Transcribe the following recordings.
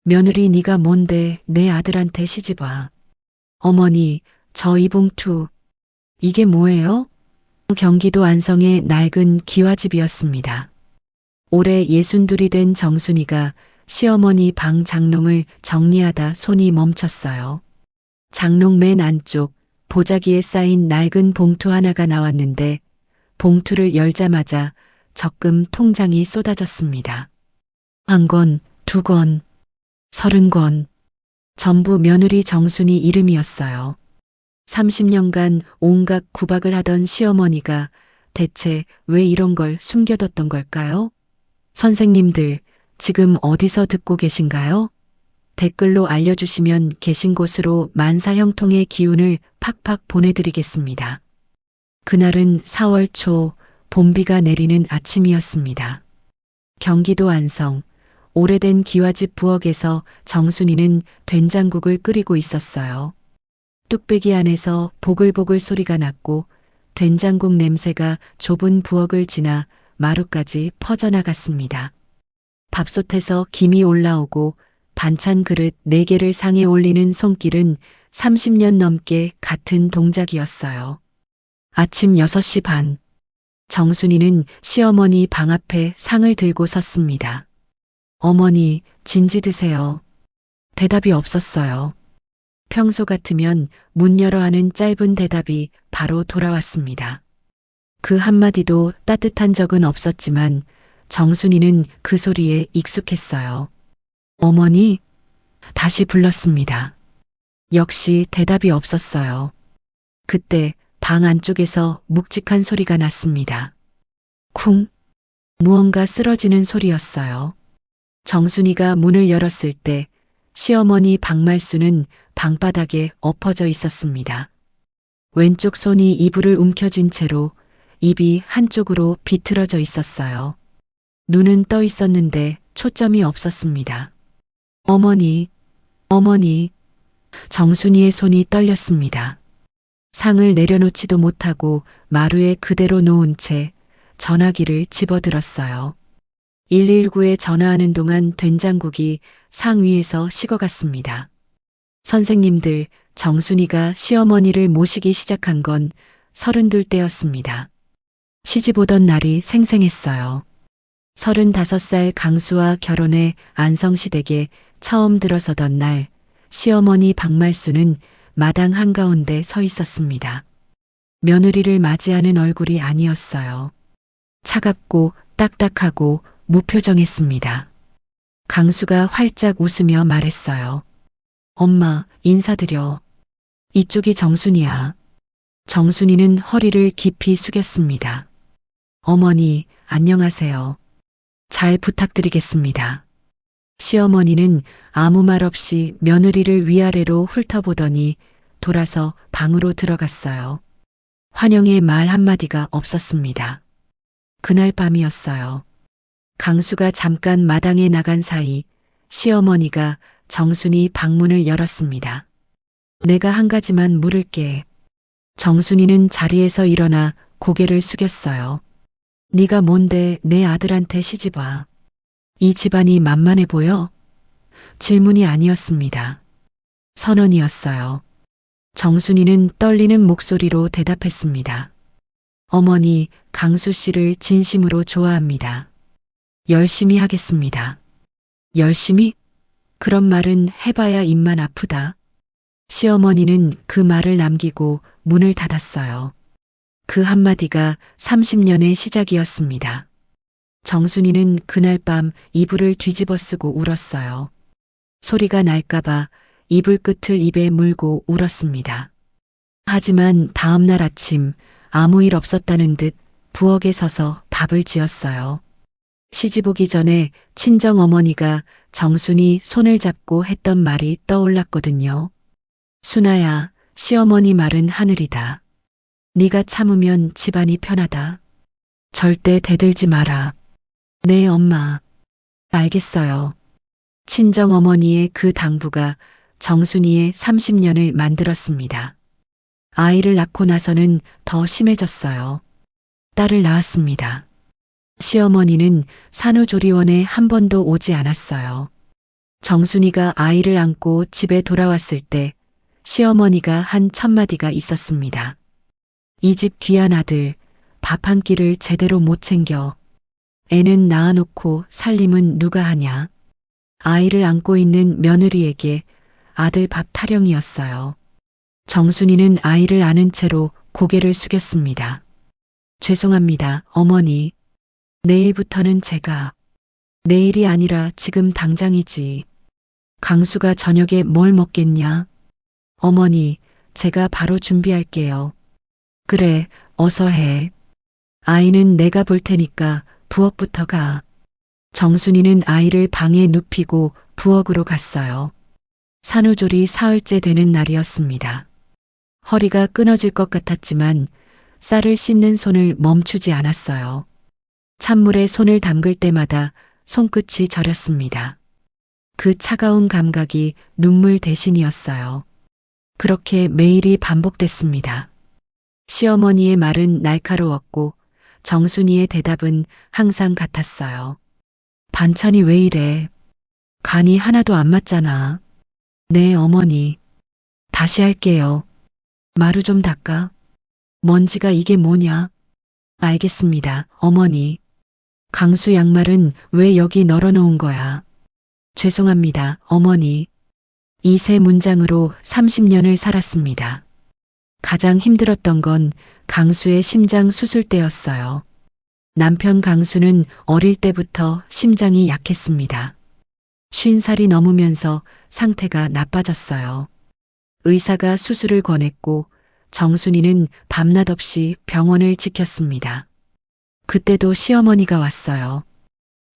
며느리 네가 뭔데 내 아들한테 시집와. 어머니, 저 이 봉투. 이게 뭐예요? 경기도 안성의 낡은 기와집이었습니다. 올해 62이 된 정순이가 시어머니 방 장롱을 정리하다 손이 멈췄어요. 장롱 맨 안쪽 보자기에 쌓인 낡은 봉투 하나가 나왔는데 봉투를 열자마자 적금 통장이 쏟아졌습니다. 1권, 2권, 30권. 전부 며느리 정순이 이름이었어요. 30년간 온갖 구박을 하던 시어머니가 대체 왜 이런 걸 숨겨뒀던 걸까요? 선생님들, 지금 어디서 듣고 계신가요? 댓글로 알려주시면 계신 곳으로 만사형통의 기운을 팍팍 보내드리겠습니다. 그날은 4월 초 봄비가 내리는 아침이었습니다. 경기도 안성, 오래된 기와집 부엌에서 정순이는 된장국을 끓이고 있었어요. 뚝배기 안에서 보글보글 소리가 났고 된장국 냄새가 좁은 부엌을 지나 마루까지 퍼져나갔습니다. 밥솥에서 김이 올라오고 반찬 그릇 4개를 상에 올리는 손길은 30년 넘게 같은 동작이었어요. 아침 6시 반, 정순이는 시어머니 방 앞에 상을 들고 섰습니다. 어머니, 진지 드세요. 대답이 없었어요. 평소 같으면 문 열어 하는 짧은 대답이 바로 돌아왔습니다. 그 한마디도 따뜻한 적은 없었지만 정순이는 그 소리에 익숙했어요. 어머니? 다시 불렀습니다. 역시 대답이 없었어요. 그때 방 안쪽에서 묵직한 소리가 났습니다. 쿵! 무언가 쓰러지는 소리였어요. 정순이가 문을 열었을 때 시어머니 박말수는 방바닥에 엎어져 있었습니다. 왼쪽 손이 이불을 움켜쥔 채로 입이 한쪽으로 비틀어져 있었어요. 눈은 떠 있었는데 초점이 없었습니다. 어머니, 어머니. 정순이의 손이 떨렸습니다. 상을 내려놓지도 못하고 마루에 그대로 놓은 채 전화기를 집어들었어요. 119에 전화하는 동안 된장국이 상 위에서 식어갔습니다. 선생님들, 정순이가 시어머니를 모시기 시작한 건 32때였습니다. 시집 오던 날이 생생했어요. 35살 강수와 결혼해 안성시댁에 처음 들어서던 날, 시어머니 박말수는 마당 한가운데 서 있었습니다. 며느리를 맞이하는 얼굴이 아니었어요. 차갑고 딱딱하고 무표정했습니다. 강수가 활짝 웃으며 말했어요. 엄마, 인사드려. 이쪽이 정순이야. 정순이는 허리를 깊이 숙였습니다. 어머니, 안녕하세요. 잘 부탁드리겠습니다. 시어머니는 아무 말 없이 며느리를 위아래로 훑어보더니 돌아서 방으로 들어갔어요. 환영의 말 한마디가 없었습니다. 그날 밤이었어요. 강수가 잠깐 마당에 나간 사이 시어머니가 정순이 방문을 열었습니다. 내가 한 가지만 물을게. 정순이는 자리에서 일어나 고개를 숙였어요. 네가 뭔데 내 아들한테 시집와. 이 집안이 만만해 보여? 질문이 아니었습니다. 선언이었어요. 정순이는 떨리는 목소리로 대답했습니다. 어머니, 강수 씨를 진심으로 좋아합니다. 열심히 하겠습니다. 열심히? 그런 말은 해봐야 입만 아프다. 시어머니는 그 말을 남기고 문을 닫았어요. 그 한마디가 30년의 시작이었습니다. 정순이는 그날 밤 이불을 뒤집어 쓰고 울었어요. 소리가 날까봐 이불 끝을 입에 물고 울었습니다. 하지만 다음 날 아침 아무 일 없었다는 듯 부엌에 서서 밥을 지었어요. 시집 오기 전에 친정어머니가 정순이 손을 잡고 했던 말이 떠올랐거든요. 순아야, 시어머니 말은 하늘이다. 네가 참으면 집안이 편하다. 절대 대들지 마라. 네, 엄마. 알겠어요. 친정어머니의 그 당부가 정순이의 30년을 만들었습니다. 아이를 낳고 나서는 더 심해졌어요. 딸을 낳았습니다. 시어머니는 산후조리원에 한 번도 오지 않았어요. 정순이가 아이를 안고 집에 돌아왔을 때 시어머니가 한 첫마디가 있었습니다. 이 집 귀한 아들, 밥 한 끼를 제대로 못 챙겨. 애는 낳아놓고 살림은 누가 하냐. 아이를 안고 있는 며느리에게 아들 밥 타령이었어요. 정순이는 아이를 안은 채로 고개를 숙였습니다. 죄송합니다, 어머니. 내일부터는 제가. 내일이 아니라 지금 당장이지. 강수가 저녁에 뭘 먹겠냐? 어머니, 제가 바로 준비할게요. 그래, 어서 해. 아이는 내가 볼 테니까 부엌부터 가. 정순이는 아이를 방에 눕히고 부엌으로 갔어요. 산후조리 사흘째 되는 날이었습니다. 허리가 끊어질 것 같았지만 쌀을 씻는 손을 멈추지 않았어요. 찬물에 손을 담글 때마다 손끝이 저렸습니다. 그 차가운 감각이 눈물 대신이었어요. 그렇게 매일이 반복됐습니다. 시어머니의 말은 날카로웠고 정순이의 대답은 항상 같았어요. 반찬이 왜 이래? 간이 하나도 안 맞잖아. 네, 어머니. 다시 할게요. 마루 좀 닦아. 먼지가 이게 뭐냐? 알겠습니다, 어머니. 강수 양말은 왜 여기 널어놓은 거야? 죄송합니다, 어머니. 이 세 문장으로 30년을 살았습니다. 가장 힘들었던 건 강수의 심장 수술 때였어요. 남편 강수는 어릴 때부터 심장이 약했습니다. 50살이 넘으면서 상태가 나빠졌어요. 의사가 수술을 권했고 정순이는 밤낮 없이 병원을 지켰습니다. 그때도 시어머니가 왔어요.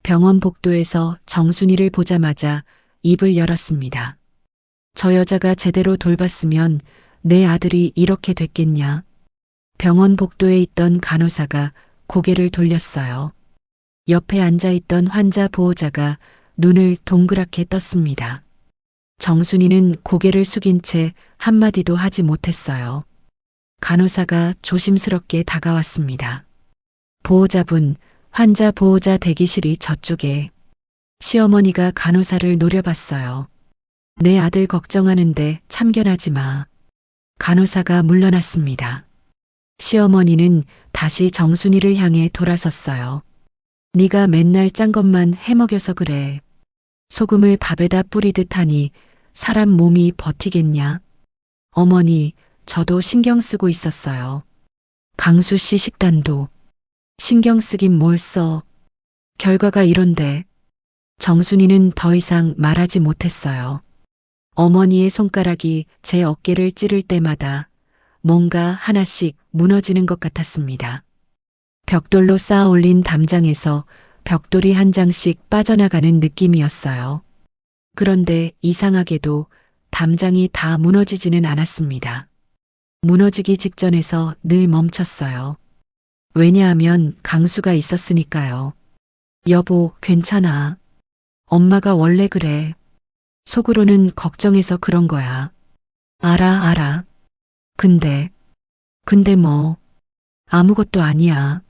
병원 복도에서 정순이를 보자마자 입을 열었습니다. 저 여자가 제대로 돌봤으면 내 아들이 이렇게 됐겠냐. 병원 복도에 있던 간호사가 고개를 돌렸어요. 옆에 앉아있던 환자 보호자가 눈을 동그랗게 떴습니다. 정순이는 고개를 숙인 채 한마디도 하지 못했어요. 간호사가 조심스럽게 다가왔습니다. 보호자분, 환자 보호자 대기실이 저쪽에. 시어머니가 간호사를 노려봤어요. 내 아들 걱정하는데 참견하지 마. 간호사가 물러났습니다. 시어머니는 다시 정순이를 향해 돌아섰어요. 네가 맨날 짠 것만 해먹여서 그래. 소금을 밥에다 뿌리듯 하니 사람 몸이 버티겠냐? 어머니, 저도 신경 쓰고 있었어요. 강수 씨 식단도. 신경 쓰긴 뭘 써. 결과가 이런데. 정순이는 더 이상 말하지 못했어요. 어머니의 손가락이 제 어깨를 찌를 때마다 뭔가 하나씩 무너지는 것 같았습니다. 벽돌로 쌓아 올린 담장에서 벽돌이 한 장씩 빠져나가는 느낌이었어요. 그런데 이상하게도 담장이 다 무너지지는 않았습니다. 무너지기 직전에서 늘 멈췄어요. 왜냐하면 강수가 있었으니까요. 여보, 괜찮아. 엄마가 원래 그래. 속으로는 걱정해서 그런 거야. 알아. 근데 뭐. 아무것도 아니야.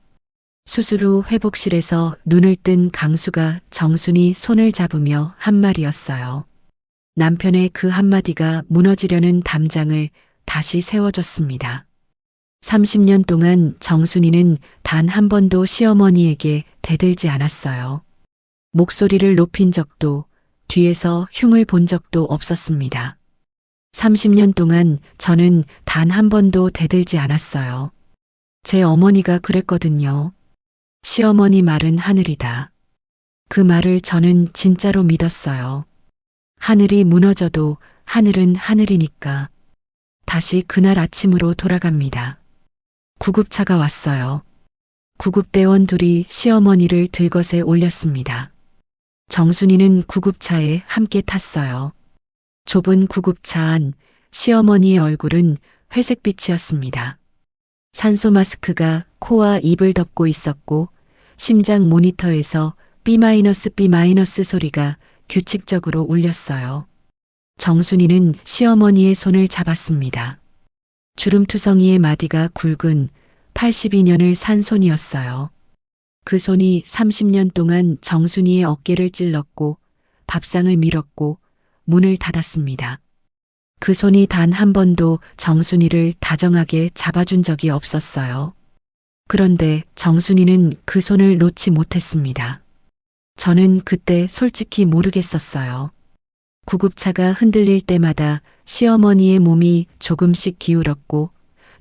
수술 후 회복실에서 눈을 뜬 강수가 정순이 손을 잡으며 한 말이었어요. 남편의 그 한마디가 무너지려는 담장을 다시 세워줬습니다. 30년 동안 정순이는 단 한 번도 시어머니에게 대들지 않았어요. 목소리를 높인 적도 뒤에서 흉을 본 적도 없었습니다. 30년 동안 저는 단 한 번도 대들지 않았어요. 제 어머니가 그랬거든요. 시어머니 말은 하늘이다. 그 말을 저는 진짜로 믿었어요. 하늘이 무너져도 하늘은 하늘이니까. 다시 그날 아침으로 돌아갑니다. 구급차가 왔어요. 구급대원 둘이 시어머니를 들것에 올렸습니다. 정순이는 구급차에 함께 탔어요. 좁은 구급차 안 시어머니의 얼굴은 회색빛이었습니다. 산소 마스크가 코와 입을 덮고 있었고 심장 모니터에서 B- 소리가 규칙적으로 울렸어요. 정순이는 시어머니의 손을 잡았습니다. 주름투성이의 마디가 굵은 82년을 산 손이었어요. 그 손이 30년 동안 정순이의 어깨를 찔렀고 밥상을 밀었고 문을 닫았습니다. 그 손이 단 한 번도 정순이를 다정하게 잡아준 적이 없었어요. 그런데 정순이는 그 손을 놓지 못했습니다. 저는 그때 솔직히 모르겠었어요. 구급차가 흔들릴 때마다 시어머니의 몸이 조금씩 기울었고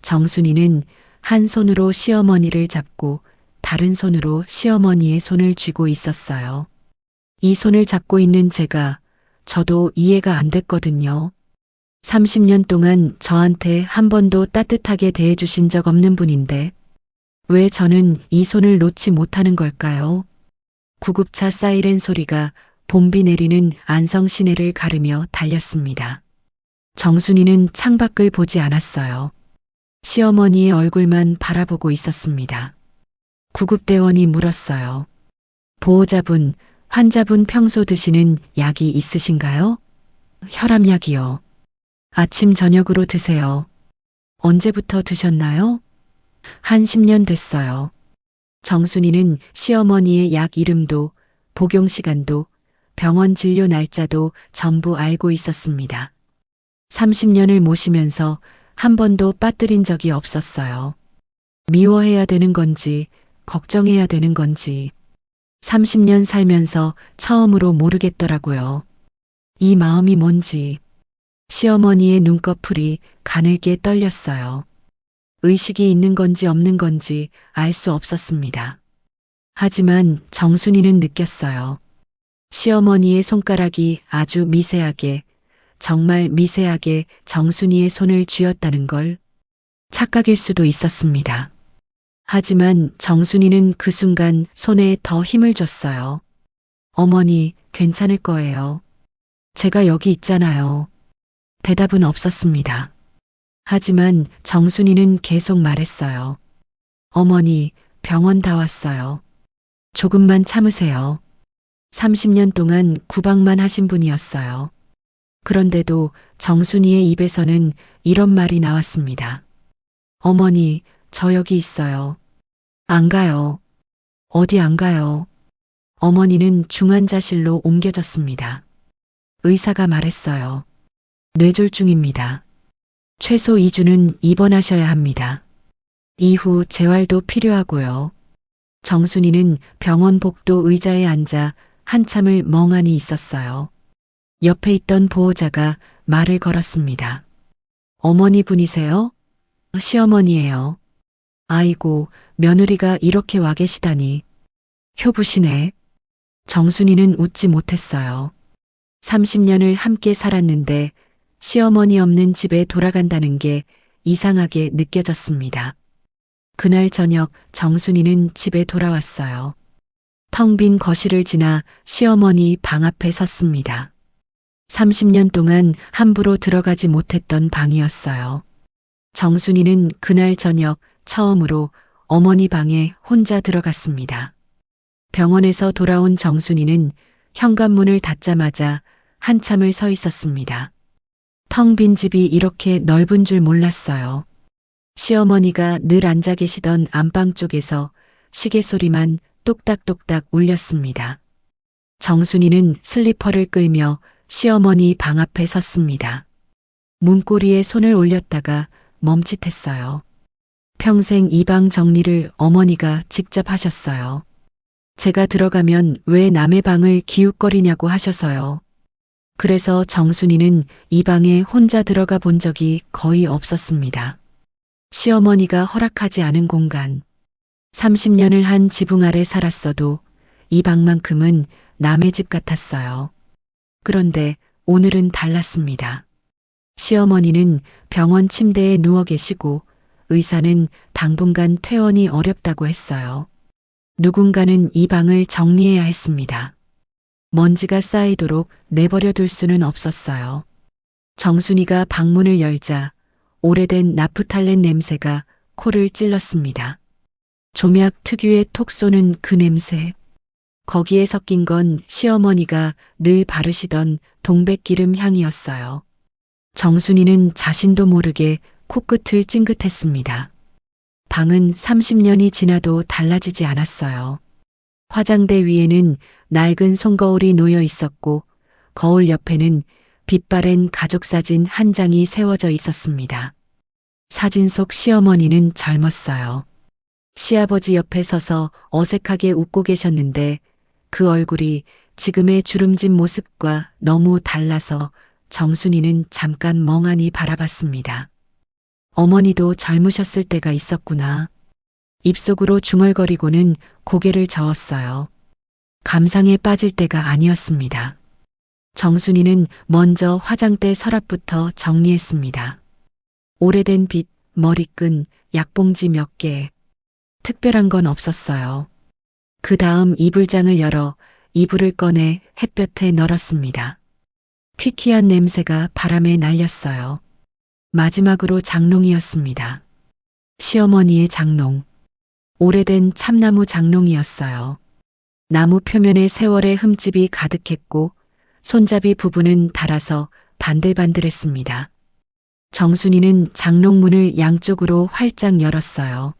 정순이는 한 손으로 시어머니를 잡고 다른 손으로 시어머니의 손을 쥐고 있었어요. 이 손을 잡고 있는 제가 저도 이해가 안 됐거든요. 30년 동안 저한테 한 번도 따뜻하게 대해주신 적 없는 분인데 왜 저는 이 손을 놓지 못하는 걸까요? 구급차 사이렌 소리가 봄비 내리는 안성 시내를 가르며 달렸습니다. 정순이는 창밖을 보지 않았어요. 시어머니의 얼굴만 바라보고 있었습니다. 구급대원이 물었어요. 보호자분, 환자분 평소 드시는 약이 있으신가요? 혈압약이요. 아침 저녁으로 드세요. 언제부터 드셨나요? 한 10년 됐어요. 정순이는 시어머니의 약 이름도 복용 시간도 병원 진료 날짜도 전부 알고 있었습니다. 30년을 모시면서 한 번도 빠뜨린 적이 없었어요. 미워해야 되는 건지 걱정해야 되는 건지 30년 살면서 처음으로 모르겠더라고요. 이 마음이 뭔지. 시어머니의 눈꺼풀이 가늘게 떨렸어요. 의식이 있는 건지 없는 건지 알 수 없었습니다. 하지만 정순이는 느꼈어요. 시어머니의 손가락이 아주 미세하게, 정말 미세하게 정순이의 손을 쥐었다는 걸. 착각일 수도 있었습니다. 하지만 정순이는 그 순간 손에 더 힘을 줬어요. 어머니, 괜찮을 거예요. 제가 여기 있잖아요. 대답은 없었습니다. 하지만 정순이는 계속 말했어요. 어머니, 병원 다 왔어요. 조금만 참으세요. 30년 동안 구박만 하신 분이었어요. 그런데도 정순이의 입에서는 이런 말이 나왔습니다. 어머니, 저 여기 있어요. 안 가요. 어디 안 가요. 어머니는 중환자실로 옮겨졌습니다. 의사가 말했어요. 뇌졸중입니다. 최소 2주는 입원하셔야 합니다. 이후 재활도 필요하고요. 정순이는 병원 복도 의자에 앉아 한참을 멍하니 있었어요. 옆에 있던 보호자가 말을 걸었습니다. 어머니 분이세요? 시어머니예요. 아이고, 며느리가 이렇게 와 계시다니. 효부시네. 정순이는 웃지 못했어요. 30년을 함께 살았는데 시어머니 없는 집에 돌아간다는 게 이상하게 느껴졌습니다. 그날 저녁 정순이는 집에 돌아왔어요. 텅 빈 거실을 지나 시어머니 방 앞에 섰습니다. 30년 동안 함부로 들어가지 못했던 방이었어요. 정순이는 그날 저녁 처음으로 어머니 방에 혼자 들어갔습니다. 병원에서 돌아온 정순이는 현관문을 닫자마자 한참을 서 있었습니다. 텅 빈 집이 이렇게 넓은 줄 몰랐어요. 시어머니가 늘 앉아 계시던 안방 쪽에서 시계 소리만 똑딱똑딱 울렸습니다. 정순이는 슬리퍼를 끌며 시어머니 방 앞에 섰습니다. 문고리에 손을 올렸다가 멈칫했어요. 평생 이 방 정리를 어머니가 직접 하셨어요. 제가 들어가면 왜 남의 방을 기웃거리냐고 하셔서요. 그래서 정순이는 이 방에 혼자 들어가 본 적이 거의 없었습니다. 시어머니가 허락하지 않은 공간. 30년을 한 지붕 아래 살았어도 이 방만큼은 남의 집 같았어요. 그런데 오늘은 달랐습니다. 시어머니는 병원 침대에 누워 계시고 의사는 당분간 퇴원이 어렵다고 했어요. 누군가는 이 방을 정리해야 했습니다. 먼지가 쌓이도록 내버려 둘 수는 없었어요. 정순이가 방문을 열자 오래된 나프탈렌 냄새가 코를 찔렀습니다. 조약 특유의 톡 쏘는 그 냄새. 거기에 섞인 건 시어머니가 늘 바르시던 동백기름 향이었어요. 정순이는 자신도 모르게 코끝을 찡긋했습니다. 방은 30년이 지나도 달라지지 않았어요. 화장대 위에는 낡은 손거울이 놓여 있었고 거울 옆에는 빛바랜 가족사진 한 장이 세워져 있었습니다. 사진 속 시어머니는 젊었어요. 시아버지 옆에 서서 어색하게 웃고 계셨는데 그 얼굴이 지금의 주름진 모습과 너무 달라서 정순이는 잠깐 멍하니 바라봤습니다. 어머니도 젊으셨을 때가 있었구나. 입속으로 중얼거리고는 고개를 저었어요. 감상에 빠질 때가 아니었습니다. 정순이는 먼저 화장대 서랍부터 정리했습니다. 오래된 빗, 머리끈, 약봉지 몇 개. 특별한 건 없었어요. 그 다음 이불장을 열어 이불을 꺼내 햇볕에 널었습니다. 퀴퀴한 냄새가 바람에 날렸어요. 마지막으로 장롱이었습니다. 시어머니의 장롱. 오래된 참나무 장롱이었어요. 나무 표면에 세월의 흠집이 가득했고 손잡이 부분은 닳아서 반들반들했습니다. 정순이는 장롱문을 양쪽으로 활짝 열었어요.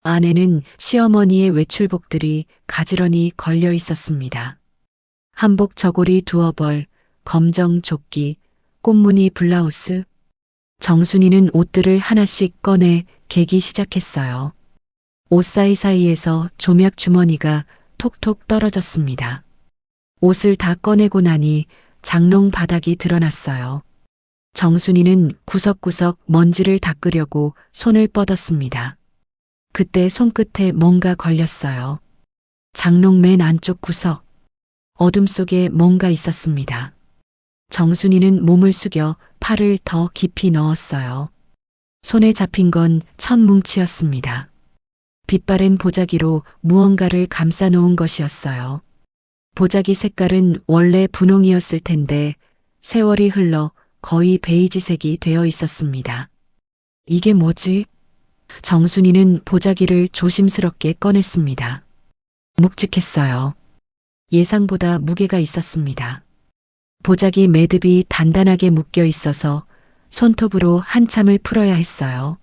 안에는 시어머니의 외출복들이 가지런히 걸려 있었습니다. 한복 저고리 두어 벌, 검정 조끼, 꽃무늬 블라우스. 정순이는 옷들을 하나씩 꺼내 개기 시작했어요. 옷 사이사이에서 조약 주머니가 톡톡 떨어졌습니다. 옷을 다 꺼내고 나니 장롱 바닥이 드러났어요. 정순이는 구석구석 먼지를 닦으려고 손을 뻗었습니다. 그때 손끝에 뭔가 걸렸어요. 장롱 맨 안쪽 구석. 어둠 속에 뭔가 있었습니다. 정순이는 몸을 숙여 팔을 더 깊이 넣었어요. 손에 잡힌 건 천뭉치였습니다. 빛바랜 보자기로 무언가를 감싸 놓은 것이었어요. 보자기 색깔은 원래 분홍이었을 텐데 세월이 흘러 거의 베이지색이 되어 있었습니다. 이게 뭐지? 정순이는 보자기를 조심스럽게 꺼냈습니다. 묵직했어요. 예상보다 무게가 있었습니다. 보자기 매듭이 단단하게 묶여 있어서 손톱으로 한참을 풀어야 했어요.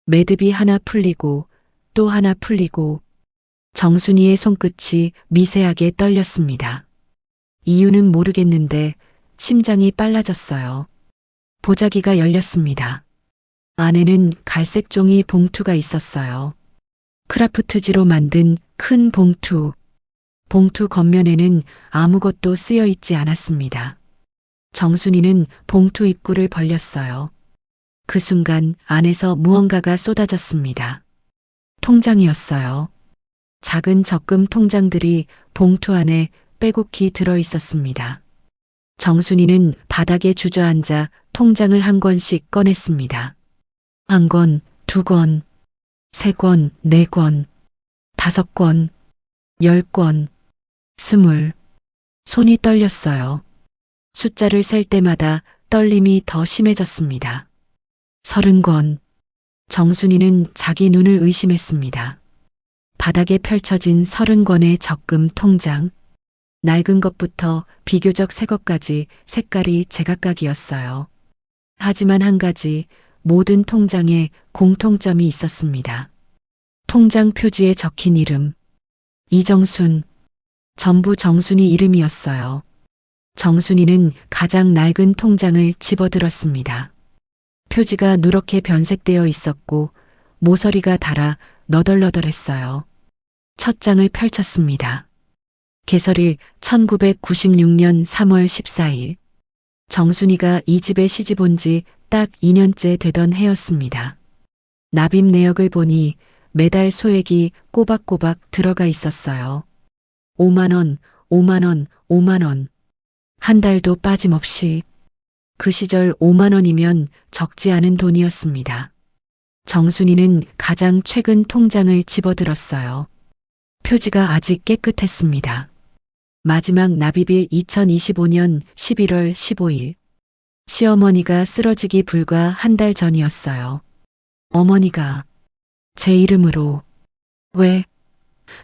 매듭이 하나 풀리고 또 하나 풀리고 정순이의 손끝이 미세하게 떨렸습니다. 이유는 모르겠는데 심장이 빨라졌어요. 보자기가 열렸습니다. 안에는 갈색 종이 봉투가 있었어요. 크라프트지로 만든 큰 봉투. 봉투 겉면에는 아무것도 쓰여 있지 않았습니다. 정순이는 봉투 입구를 벌렸어요. 그 순간 안에서 무언가가 쏟아졌습니다. 통장이었어요. 작은 적금 통장들이 봉투 안에 빼곡히 들어 있었습니다. 정순이는 바닥에 주저앉아 통장을 한 권씩 꺼냈습니다. 한 권, 두 권, 세 권, 네 권, 다섯 권, 10권, 20. 손이 떨렸어요. 숫자를 셀 때마다 떨림이 더 심해졌습니다. 30권. 정순이는 자기 눈을 의심했습니다. 바닥에 펼쳐진 30권의 적금 통장. 낡은 것부터 비교적 새 것까지 색깔이 제각각이었어요. 하지만 한 가지, 모든 통장에 공통점이 있었습니다. 통장 표지에 적힌 이름. 이정순. 전부 정순이 이름이었어요. 정순이는 가장 낡은 통장을 집어들었습니다. 표지가 누렇게 변색되어 있었고 모서리가 닳아 너덜너덜했어요. 첫 장을 펼쳤습니다. 개설일 1996년 3월 14일. 정순이가 이 집에 시집 온 지 딱 2년째 되던 해였습니다. 납입 내역을 보니 매달 소액이 꼬박꼬박 들어가 있었어요. 5만 원, 5만 원, 5만 원. 한 달도 빠짐없이. 그 시절 5만 원이면 적지 않은 돈이었습니다. 정순이는 가장 최근 통장을 집어들었어요. 표지가 아직 깨끗했습니다. 마지막 납입일 2025년 11월 15일. 시어머니가 쓰러지기 불과 한 달 전이었어요. 어머니가 제 이름으로. 왜?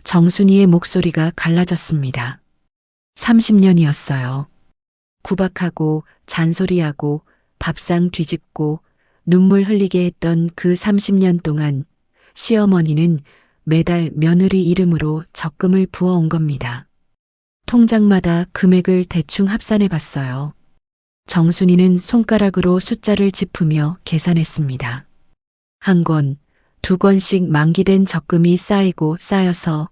정순이의 목소리가 갈라졌습니다. 30년이었어요. 구박하고 잔소리하고 밥상 뒤집고 눈물 흘리게 했던 그 30년 동안 시어머니는 매달 며느리 이름으로 적금을 부어온 겁니다. 통장마다 금액을 대충 합산해 봤어요. 정순이는 손가락으로 숫자를 짚으며 계산했습니다. 한 권, 두 권씩 만기된 적금이 쌓이고 쌓여서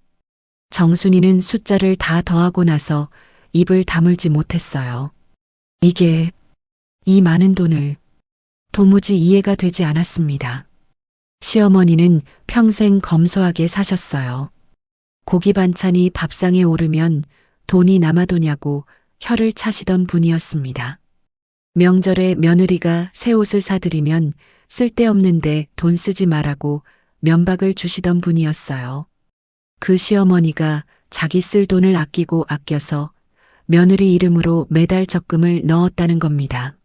정순이는 숫자를 다 더하고 나서 입을 다물지 못했어요. 이게 이 많은 돈을 도무지 이해가 되지 않았습니다. 시어머니는 평생 검소하게 사셨어요. 고기 반찬이 밥상에 오르면 돈이 남아도냐고 혀를 차시던 분이었습니다. 명절에 며느리가 새 옷을 사드리면 쓸데없는데 돈 쓰지 말라고 면박을 주시던 분이었어요. 그 시어머니가 자기 쓸 돈을 아끼고 아껴서 며느리 이름으로 매달 적금을 넣었다는 겁니다.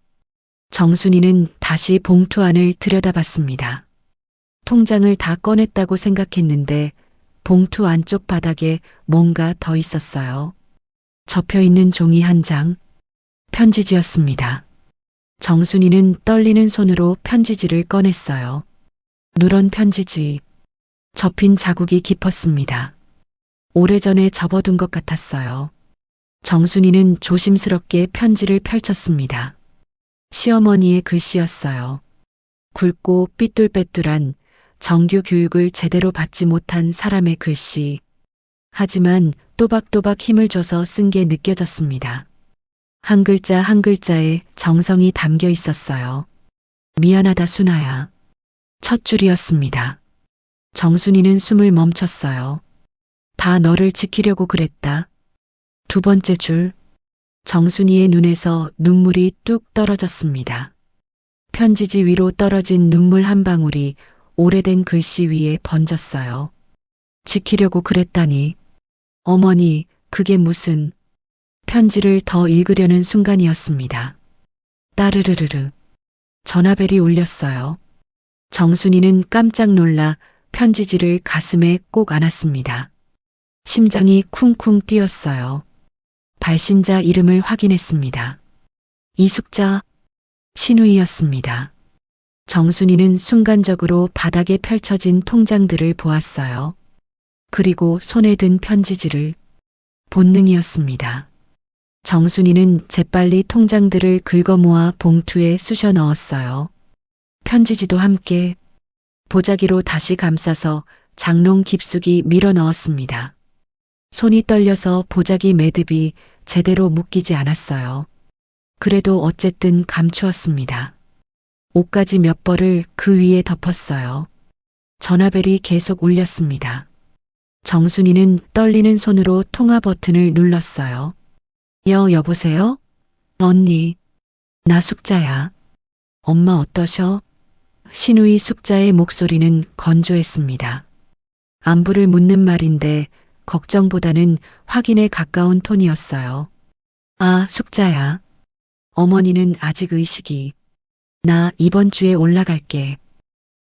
정순이는 다시 봉투 안을 들여다봤습니다. 통장을 다 꺼냈다고 생각했는데 봉투 안쪽 바닥에 뭔가 더 있었어요. 접혀있는 종이 한 장, 편지지였습니다. 정순이는 떨리는 손으로 편지지를 꺼냈어요. 누런 편지지, 접힌 자국이 깊었습니다. 오래전에 접어둔 것 같았어요. 정순이는 조심스럽게 편지를 펼쳤습니다. 시어머니의 글씨였어요. 굵고 삐뚤빼뚤한 정규 교육을 제대로 받지 못한 사람의 글씨. 하지만 또박또박 힘을 줘서 쓴 게 느껴졌습니다. 한 글자 한 글자에 정성이 담겨 있었어요. 미안하다 순아야. 첫 줄이었습니다. 정순이는 숨을 멈췄어요. 다 너를 지키려고 그랬다. 두 번째 줄. 정순이의 눈에서 눈물이 뚝 떨어졌습니다. 편지지 위로 떨어진 눈물 한 방울이 오래된 글씨 위에 번졌어요. 지키려고 그랬다니. 어머니, 그게 무슨... 편지를 더 읽으려는 순간이었습니다. 따르르르르. 전화벨이 울렸어요. 정순이는 깜짝 놀라 편지지를 가슴에 꼭 안았습니다. 심장이 쿵쿵 뛰었어요. 발신자 이름을 확인했습니다. 이숙자, 신우이였습니다. 정순이는 순간적으로 바닥에 펼쳐진 통장들을 보았어요. 그리고 손에 든 편지지를. 본능이었습니다. 정순이는 재빨리 통장들을 긁어모아 봉투에 쑤셔 넣었어요. 편지지도 함께 보자기로 다시 감싸서 장롱 깊숙이 밀어 넣었습니다. 손이 떨려서 보자기 매듭이 제대로 묶이지 않았어요. 그래도 어쨌든 감추었습니다. 옷가지 몇 벌을 그 위에 덮었어요. 전화벨이 계속 울렸습니다. 정순이는 떨리는 손으로 통화 버튼을 눌렀어요. 여보세요? 언니, 나 숙자야. 엄마 어떠셔? 신우이 숙자의 목소리는 건조했습니다. 안부를 묻는 말인데 걱정보다는 확인에 가까운 톤이었어요. 아, 숙자야. 어머니는 아직 의식이. 나 이번 주에 올라갈게.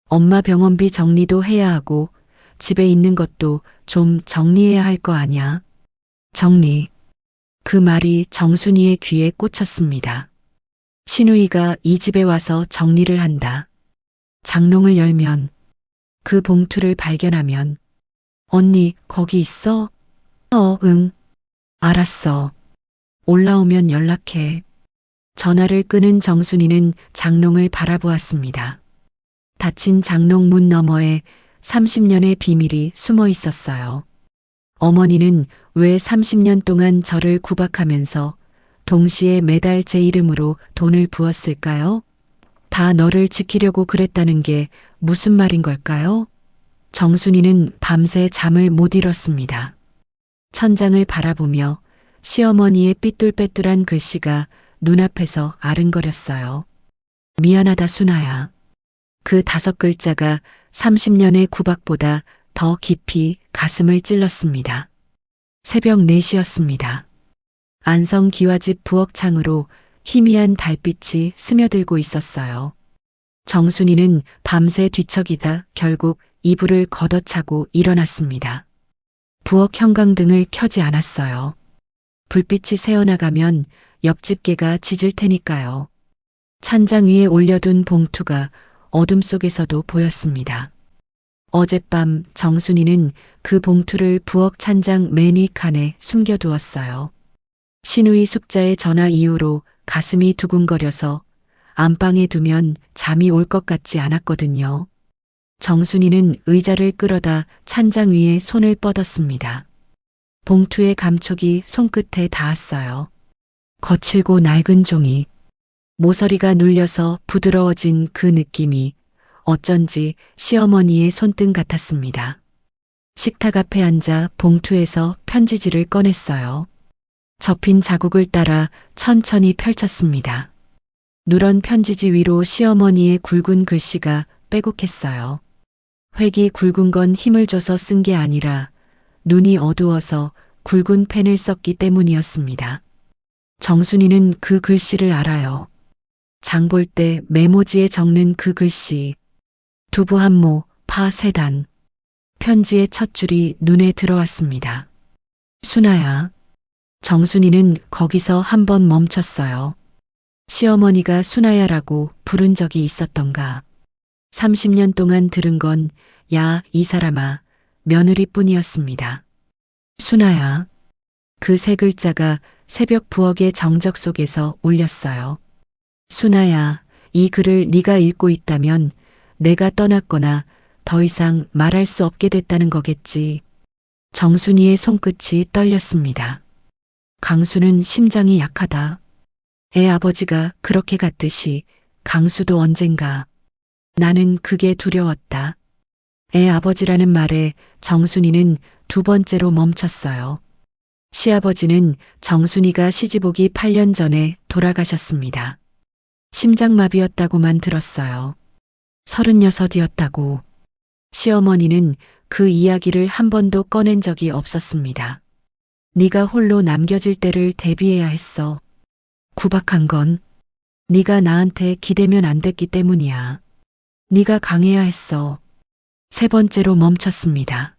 엄마 병원비 정리도 해야 하고 집에 있는 것도 좀 정리해야 할 거 아냐. 정리. 그 말이 정순이의 귀에 꽂혔습니다. 신우이가 이 집에 와서 정리를 한다. 장롱을 열면, 그 봉투를 발견하면, 언니 거기 있어? 응. 알았어. 올라오면 연락해. 전화를 끄는 정순이는 장롱을 바라보았습니다. 닫힌 장롱 문 너머에 30년의 비밀이 숨어 있었어요. 어머니는 왜 30년 동안 저를 구박하면서 동시에 매달 제 이름으로 돈을 부었을까요? 다 너를 지키려고 그랬다는 게 무슨 말인 걸까요? 정순이는 밤새 잠을 못 이뤘습니다. 천장을 바라보며 시어머니의 삐뚤빼뚤한 글씨가 눈앞에서 아른거렸어요. 미안하다 순아야. 그 5글자가 30년의 구박보다 더 깊이 가슴을 찔렀습니다. 새벽 4시였습니다. 안성 기와집 부엌창으로 희미한 달빛이 스며들고 있었어요. 정순이는 밤새 뒤척이다 결국 이불을 걷어차고 일어났습니다. 부엌 형광등을 켜지 않았어요. 불빛이 새어나가면 옆집 개가 짖을 테니까요. 찬장 위에 올려둔 봉투가 어둠 속에서도 보였습니다. 어젯밤 정순이는 그 봉투를 부엌 찬장 맨 위 칸에 숨겨두었어요. 신우이 숙자의 전화 이후로 가슴이 두근거려서 안방에 두면 잠이 올 것 같지 않았거든요. 정순이는 의자를 끌어다 찬장 위에 손을 뻗었습니다. 봉투의 감촉이 손끝에 닿았어요. 거칠고 낡은 종이, 모서리가 눌려서 부드러워진 그 느낌이 어쩐지 시어머니의 손등 같았습니다. 식탁 앞에 앉아 봉투에서 편지지를 꺼냈어요. 접힌 자국을 따라 천천히 펼쳤습니다. 누런 편지지 위로 시어머니의 굵은 글씨가 빼곡했어요. 획이 굵은 건 힘을 줘서 쓴 게 아니라 눈이 어두워서 굵은 펜을 썼기 때문이었습니다. 정순이는 그 글씨를 알아요. 장 볼 때 메모지에 적는 그 글씨. 두부 한 모, 파 세 단. 편지의 첫 줄이 눈에 들어왔습니다. 순아야. 정순이는 거기서 한번 멈췄어요. 시어머니가 순아야라고 부른 적이 있었던가. 30년 동안 들은 건 야, 이 사람아, 며느리뿐이었습니다. 순아야. 그 세 글자가 새벽 부엌의 정적 속에서 울렸어요. 순아야, 이 글을 네가 읽고 있다면 내가 떠났거나 더 이상 말할 수 없게 됐다는 거겠지. 정순이의 손끝이 떨렸습니다. 강수는 심장이 약하다. 애 아버지가 그렇게 갔듯이 강수도 언젠가. 나는 그게 두려웠다. 애 아버지라는 말에 정순이는 두 번째로 멈췄어요. 시아버지는 정순이가 시집오기 8년 전에 돌아가셨습니다. 심장마비였다고만 들었어요. 36이었다고. 시어머니는 그 이야기를 한 번도 꺼낸 적이 없었습니다. 네가 홀로 남겨질 때를 대비해야 했어. 구박한 건 네가 나한테 기대면 안 됐기 때문이야. 네가 강해야 했어. 세 번째로 멈췄습니다.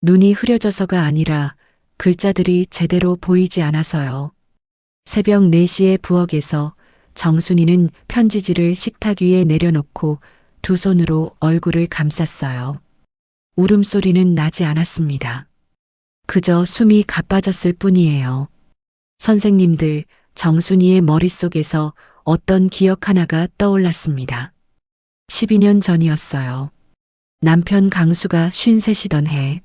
눈이 흐려져서가 아니라 글자들이 제대로 보이지 않아서요. 새벽 4시에 부엌에서 정순이는 편지지를 식탁 위에 내려놓고 두 손으로 얼굴을 감쌌어요. 울음소리는 나지 않았습니다. 그저 숨이 가빠졌을 뿐이에요. 선생님들, 정순이의 머릿속에서 어떤 기억 하나가 떠올랐습니다. 12년 전이었어요. 남편 강수가 53이던 해.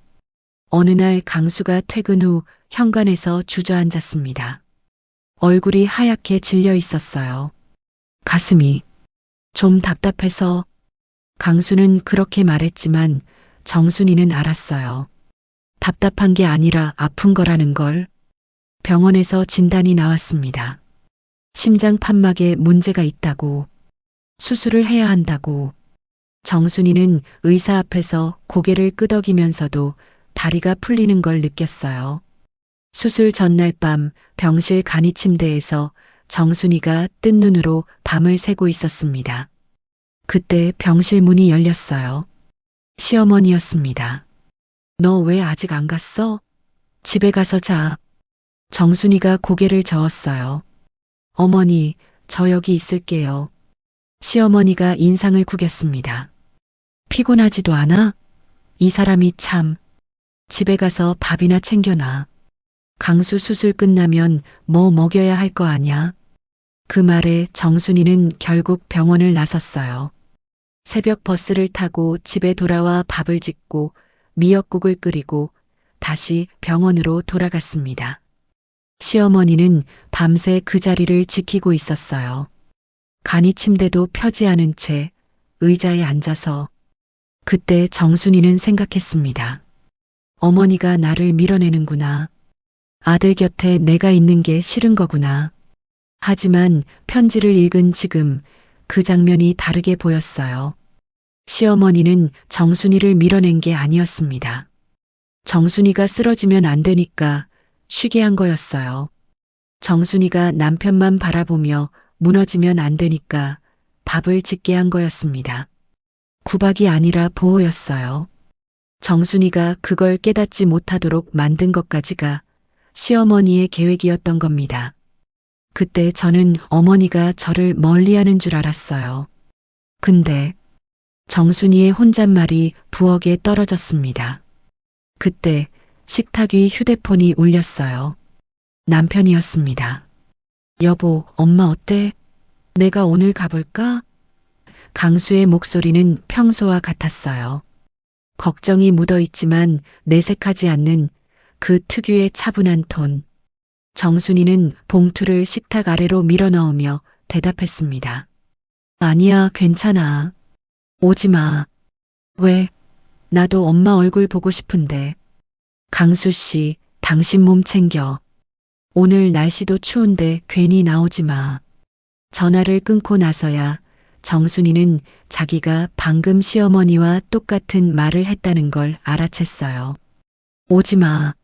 어느 날 강수가 퇴근 후 현관에서 주저앉았습니다. 얼굴이 하얗게 질려 있었어요. 가슴이 좀 답답해서. 강수는 그렇게 말했지만 정순이는 알았어요. 답답한 게 아니라 아픈 거라는 걸. 병원에서 진단이 나왔습니다. 심장 판막에 문제가 있다고. 수술을 해야 한다고. 정순이는 의사 앞에서 고개를 끄덕이면서도 다리가 풀리는 걸 느꼈어요. 수술 전날 밤 병실 간이 침대에서 정순이가 뜬 눈으로 밤을 새고 있었습니다. 그때 병실 문이 열렸어요. 시어머니였습니다. 너 왜 아직 안 갔어? 집에 가서 자. 정순이가 고개를 저었어요. 어머니, 저 여기 있을게요. 시어머니가 인상을 구겼습니다. 피곤하지도 않아? 이 사람이 참. 집에 가서 밥이나 챙겨놔. 강수 수술 끝나면 뭐 먹여야 할 거 아냐? 그 말에 정순이는 결국 병원을 나섰어요. 새벽 버스를 타고 집에 돌아와 밥을 짓고 미역국을 끓이고 다시 병원으로 돌아갔습니다. 시어머니는 밤새 그 자리를 지키고 있었어요. 간이 침대도 펴지 않은 채 의자에 앉아서. 그때 정순이는 생각했습니다. 어머니가 나를 밀어내는구나. 아들 곁에 내가 있는 게 싫은 거구나. 하지만 편지를 읽은 지금 그 장면이 다르게 보였어요. 시어머니는 정순이를 밀어낸 게 아니었습니다. 정순이가 쓰러지면 안 되니까 쉬게 한 거였어요. 정순이가 남편만 바라보며 무너지면 안 되니까 밥을 짓게 한 거였습니다. 구박이 아니라 보호였어요. 정순이가 그걸 깨닫지 못하도록 만든 것까지가 시어머니의 계획이었던 겁니다. 그때 저는 어머니가 저를 멀리하는 줄 알았어요. 근데 정순이의 혼잣말이 부엌에 떨어졌습니다. 그때 식탁 위 휴대폰이 울렸어요. 남편이었습니다. 여보, 엄마 어때? 내가 오늘 가볼까? 강수의 목소리는 평소와 같았어요. 걱정이 묻어 있지만 내색하지 않는 그 특유의 차분한 톤. 정순이는 봉투를 식탁 아래로 밀어 넣으며 대답했습니다. 아니야, 괜찮아. 오지 마. 왜? 나도 엄마 얼굴 보고 싶은데. 강수 씨, 당신 몸 챙겨. 오늘 날씨도 추운데 괜히 나오지 마. 전화를 끊고 나서야 정순이는 자기가 방금 시어머니와 똑같은 말을 했다는 걸 알아챘어요. 오지 마.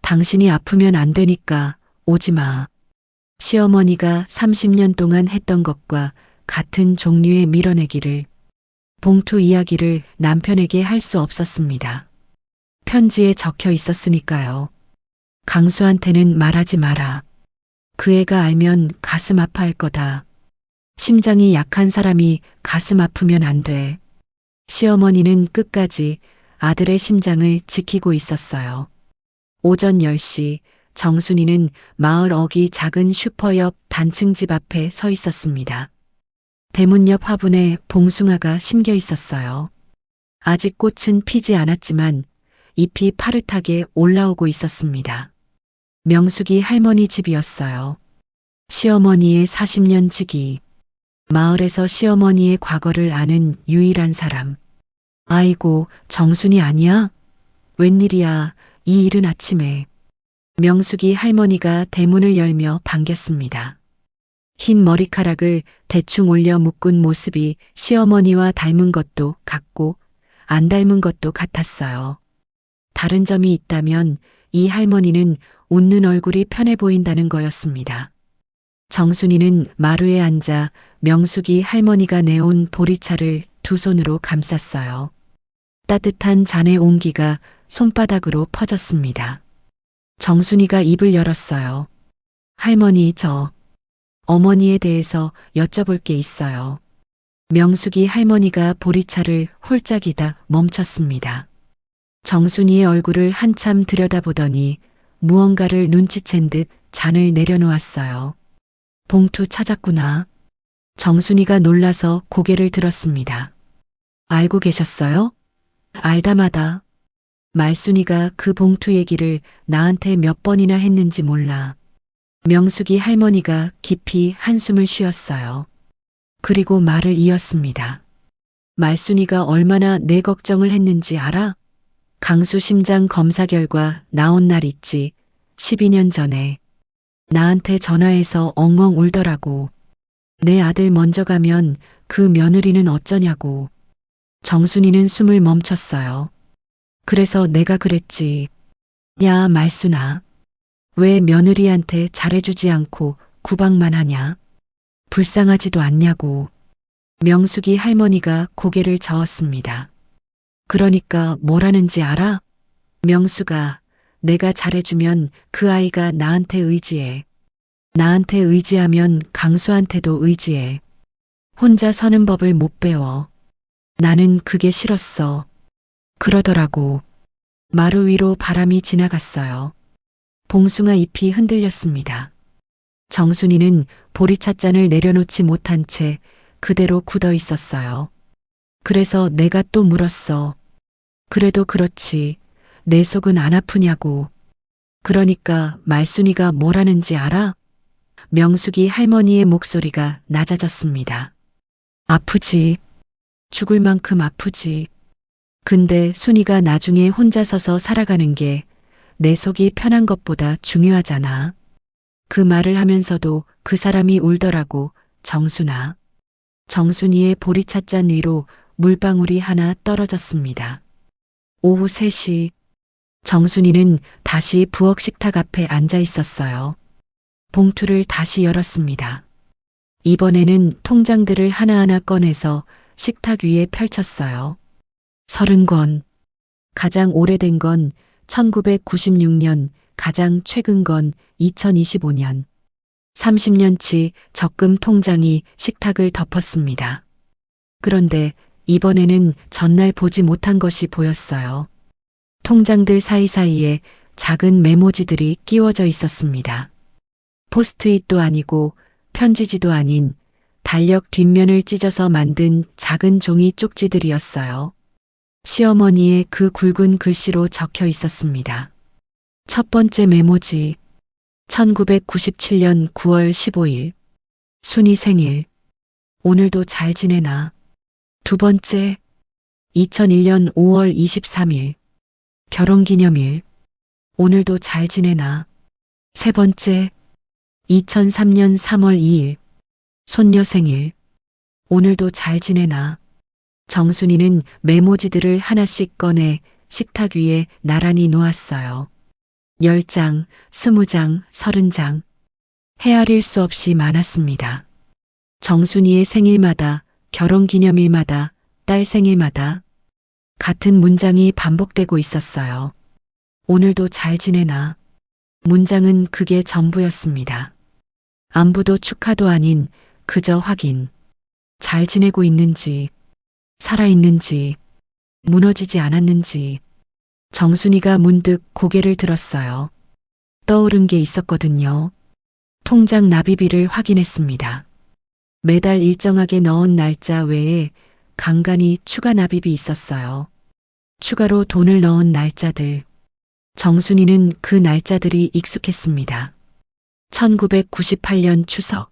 당신이 아프면 안 되니까 오지 마. 시어머니가 30년 동안 했던 것과 같은 종류의 밀어내기를, 봉투 이야기를 남편에게 할 수 없었습니다. 편지에 적혀 있었으니까요. 강수한테는 말하지 마라. 그 애가 알면 가슴 아파할 거다. 심장이 약한 사람이 가슴 아프면 안 돼. 시어머니는 끝까지 아들의 심장을 지키고 있었어요. 오전 10시 정순이는 마을 어귀 작은 슈퍼 옆 단층 집 앞에 서 있었습니다. 대문 옆 화분에 봉숭아가 심겨 있었어요. 아직 꽃은 피지 않았지만 잎이 파릇하게 올라오고 있었습니다. 명숙이 할머니 집이었어요. 시어머니의 40년 지기. 마을에서 시어머니의 과거를 아는 유일한 사람. 아이고, 정순이 아니야? 웬일이야, 이 이른 아침에. 명숙이 할머니가 대문을 열며 반겼습니다. 흰 머리카락을 대충 올려 묶은 모습이 시어머니와 닮은 것도 같고 안 닮은 것도 같았어요. 다른 점이 있다면 이 할머니는 웃는 얼굴이 편해 보인다는 거였습니다. 정순이는 마루에 앉아 명숙이 할머니가 내온 보리차를 두 손으로 감쌌어요. 따뜻한 잔의 온기가 손바닥으로 퍼졌습니다. 정순이가 입을 열었어요. 할머니, 어머니에 대해서 여쭤볼 게 있어요. 명숙이 할머니가 보리차를 홀짝이다 멈췄습니다. 정순이의 얼굴을 한참 들여다보더니 무언가를 눈치챈 듯 잔을 내려놓았어요. 봉투 찾았구나. 정순이가 놀라서 고개를 들었습니다. 알고 계셨어요? 알다마다. 말순이가 그 봉투 얘기를 나한테 몇 번이나 했는지 몰라. 명숙이 할머니가 깊이 한숨을 쉬었어요. 그리고 말을 이었습니다. 말순이가 얼마나 내 걱정을 했는지 알아? 강수 심장 검사 결과 나온 날 있지. 12년 전에. 나한테 전화해서 엉엉 울더라고. 내 아들 먼저 가면 그 며느리는 어쩌냐고. 정순이는 숨을 멈췄어요. 그래서 내가 그랬지. 야, 말순아. 왜 며느리한테 잘해주지 않고 구박만 하냐? 불쌍하지도 않냐고. 명숙이 할머니가 고개를 저었습니다. 그러니까 뭐라는지 알아? 명수가, 내가 잘해주면 그 아이가 나한테 의지해. 나한테 의지하면 강수한테도 의지해. 혼자 서는 법을 못 배워. 나는 그게 싫었어. 그러더라고. 마루 위로 바람이 지나갔어요. 봉숭아 잎이 흔들렸습니다. 정순이는 보리찻잔을 내려놓지 못한 채 그대로 굳어 있었어요. 그래서 내가 또 물었어. 그래도 그렇지. 내 속은 안 아프냐고. 그러니까 말순이가 뭐라는지 알아? 명숙이 할머니의 목소리가 낮아졌습니다. 아프지. 죽을 만큼 아프지. 근데 순이가 나중에 혼자 서서 살아가는 게 내 속이 편한 것보다 중요하잖아. 그 말을 하면서도 그 사람이 울더라고, 정순아. 정순이의 보리찻잔 위로 물방울이 하나 떨어졌습니다. 오후 3시, 정순이는 다시 부엌 식탁 앞에 앉아 있었어요. 봉투를 다시 열었습니다. 이번에는 통장들을 하나하나 꺼내서 식탁 위에 펼쳤어요. 30권. 가장 오래된 건 1996년, 가장 최근 건 2025년. 30년치 적금 통장이 식탁을 덮었습니다. 그런데 이번에는 전날 보지 못한 것이 보였어요. 통장들 사이사이에 작은 메모지들이 끼워져 있었습니다. 포스트잇도 아니고 편지지도 아닌 달력 뒷면을 찢어서 만든 작은 종이 쪽지들이었어요. 시어머니의 그 굵은 글씨로 적혀 있었습니다. 첫 번째 메모지. 1997년 9월 15일. 순이 생일. 오늘도 잘 지내나. 두 번째. 2001년 5월 23일. 결혼기념일. 오늘도 잘 지내나. 세 번째. 2003년 3월 2일. 손녀 생일. 오늘도 잘 지내나. 정순이는 메모지들을 하나씩 꺼내 식탁 위에 나란히 놓았어요. 10장, 20장, 30장. 헤아릴 수 없이 많았습니다. 정순이의 생일마다, 결혼기념일마다, 딸 생일마다 같은 문장이 반복되고 있었어요. 오늘도 잘 지내나. 문장은 그게 전부였습니다. 안부도 축하도 아닌 그저 확인. 잘 지내고 있는지, 살아있는지, 무너지지 않았는지. 정순이가 문득 고개를 들었어요. 떠오른 게 있었거든요. 통장 납입일을 확인했습니다. 매달 일정하게 넣은 날짜 외에 간간히 추가 납입이 있었어요. 추가로 돈을 넣은 날짜들. 정순이는 그 날짜들이 익숙했습니다. 1998년 추석.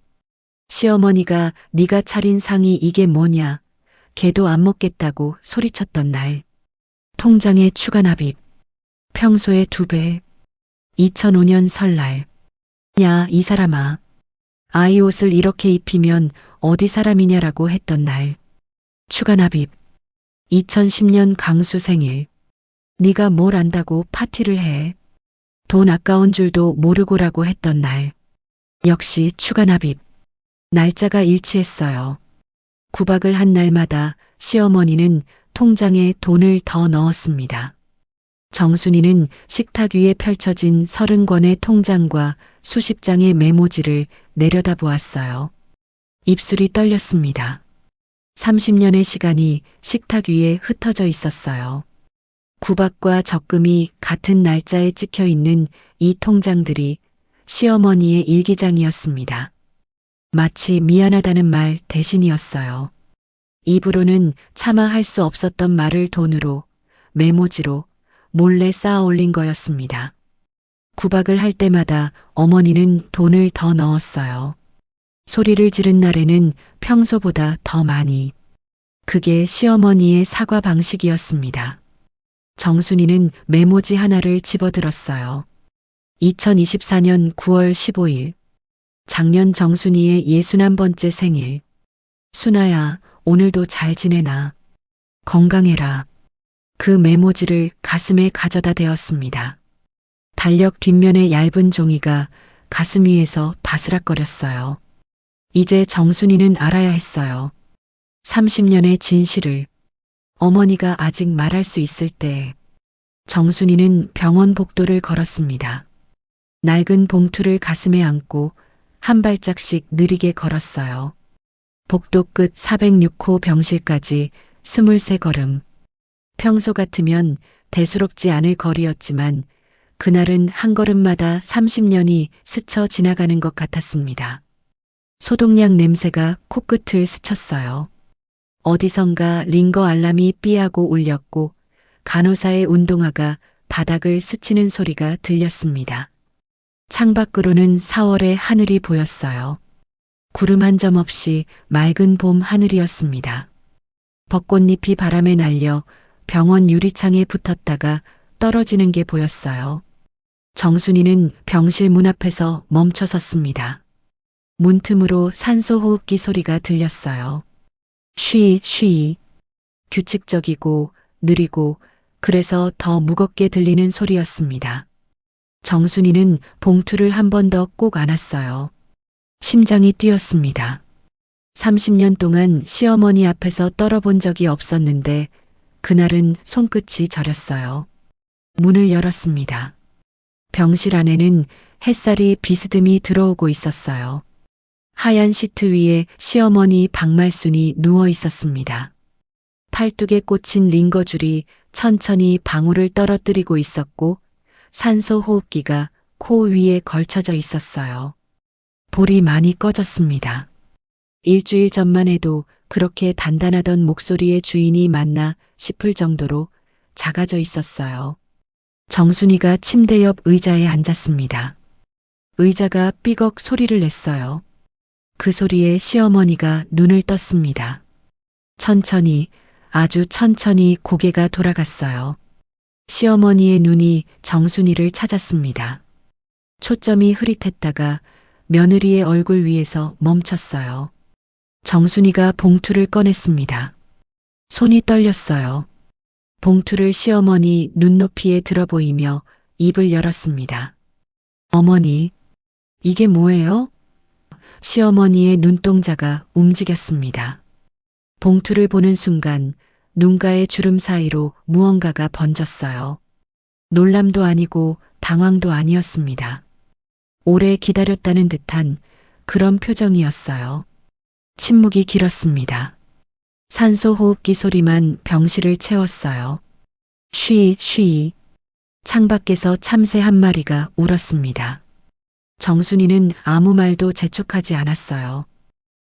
시어머니가 네가 차린 상이 이게 뭐냐. 걔도 안 먹겠다고 소리쳤던 날. 통장에 추가 납입. 평소의 2배. 2005년 설날. 야, 이 사람아. 아이 옷을 이렇게 입히면 어디 사람이냐라고 했던 날. 추가 납입. 2010년 강수 생일. 네가 뭘 안다고 파티를 해. 돈 아까운 줄도 모르고라고 했던 날. 역시 추가 납입. 날짜가 일치했어요. 구박을 한 날마다 시어머니는 통장에 돈을 더 넣었습니다. 정순이는 식탁 위에 펼쳐진 30권의 통장과 수십 장의 메모지를 내려다보았어요. 입술이 떨렸습니다. 30년의 시간이 식탁 위에 흩어져 있었어요. 구박과 적금이 같은 날짜에 찍혀 있는 이 통장들이 시어머니의 일기장이었습니다. 마치 미안하다는 말 대신이었어요. 입으로는 차마 할 수 없었던 말을 돈으로, 메모지로 몰래 쌓아 올린 거였습니다. 구박을 할 때마다 어머니는 돈을 더 넣었어요. 소리를 지른 날에는 평소보다 더 많이. 그게 시어머니의 사과 방식이었습니다. 정순이는 메모지 하나를 집어들었어요. 2024년 9월 15일. 작년 정순이의 61번째 생일. 순아야, 오늘도 잘 지내나. 건강해라. 그 메모지를 가슴에 가져다 대었습니다. 달력 뒷면의 얇은 종이가 가슴 위에서 바스락거렸어요. 이제 정순이는 알아야 했어요. 30년의 진실을. 어머니가 아직 말할 수 있을 때 정순이는 병원 복도를 걸었습니다. 낡은 봉투를 가슴에 안고 한 발짝씩 느리게 걸었어요. 복도 끝 406호 병실까지 23걸음. 평소 같으면 대수롭지 않을 거리였지만 그날은 한 걸음마다 30년이 스쳐 지나가는 것 같았습니다. 소독약 냄새가 코끝을 스쳤어요. 어디선가 링거 알람이 삐하고 울렸고 간호사의 운동화가 바닥을 스치는 소리가 들렸습니다. 창밖으로는 4월의 하늘이 보였어요. 구름 한 점 없이 맑은 봄 하늘이었습니다. 벚꽃잎이 바람에 날려 병원 유리창에 붙었다가 떨어지는 게 보였어요. 정순이는 병실 문 앞에서 멈춰 섰습니다. 문틈으로 산소호흡기 소리가 들렸어요. 쉬, 쉬. 규칙적이고 느리고 그래서 더 무겁게 들리는 소리였습니다. 정순이는 봉투를 한 번 더 꼭 안았어요. 심장이 뛰었습니다. 30년 동안 시어머니 앞에서 떨어본 적이 없었는데 그날은 손끝이 저렸어요. 문을 열었습니다. 병실 안에는 햇살이 비스듬히 들어오고 있었어요. 하얀 시트 위에 시어머니 박말순이 누워 있었습니다. 팔뚝에 꽂힌 링거줄이 천천히 방울을 떨어뜨리고 있었고 산소 호흡기가 코 위에 걸쳐져 있었어요. 볼이 많이 꺼졌습니다. 일주일 전만 해도 그렇게 단단하던 목소리의 주인이 맞나 싶을 정도로 작아져 있었어요. 정순이가 침대 옆 의자에 앉았습니다. 의자가 삐걱 소리를 냈어요. 그 소리에 시어머니가 눈을 떴습니다. 천천히, 아주 천천히 고개가 돌아갔어요. 시어머니의 눈이 정순이를 찾았습니다. 초점이 흐릿했다가 며느리의 얼굴 위에서 멈췄어요. 정순이가 봉투를 꺼냈습니다. 손이 떨렸어요. 봉투를 시어머니 눈높이에 들어 보이며 입을 열었습니다. 어머니, 이게 뭐예요? 시어머니의 눈동자가 움직였습니다. 봉투를 보는 순간 눈가의 주름 사이로 무언가가 번졌어요. 놀람도 아니고 당황도 아니었습니다. 오래 기다렸다는 듯한 그런 표정이었어요. 침묵이 길었습니다. 산소 호흡기 소리만 병실을 채웠어요. 쉬, 쉬. 창밖에서 참새 한 마리가 울었습니다. 정순이는 아무 말도 재촉하지 않았어요.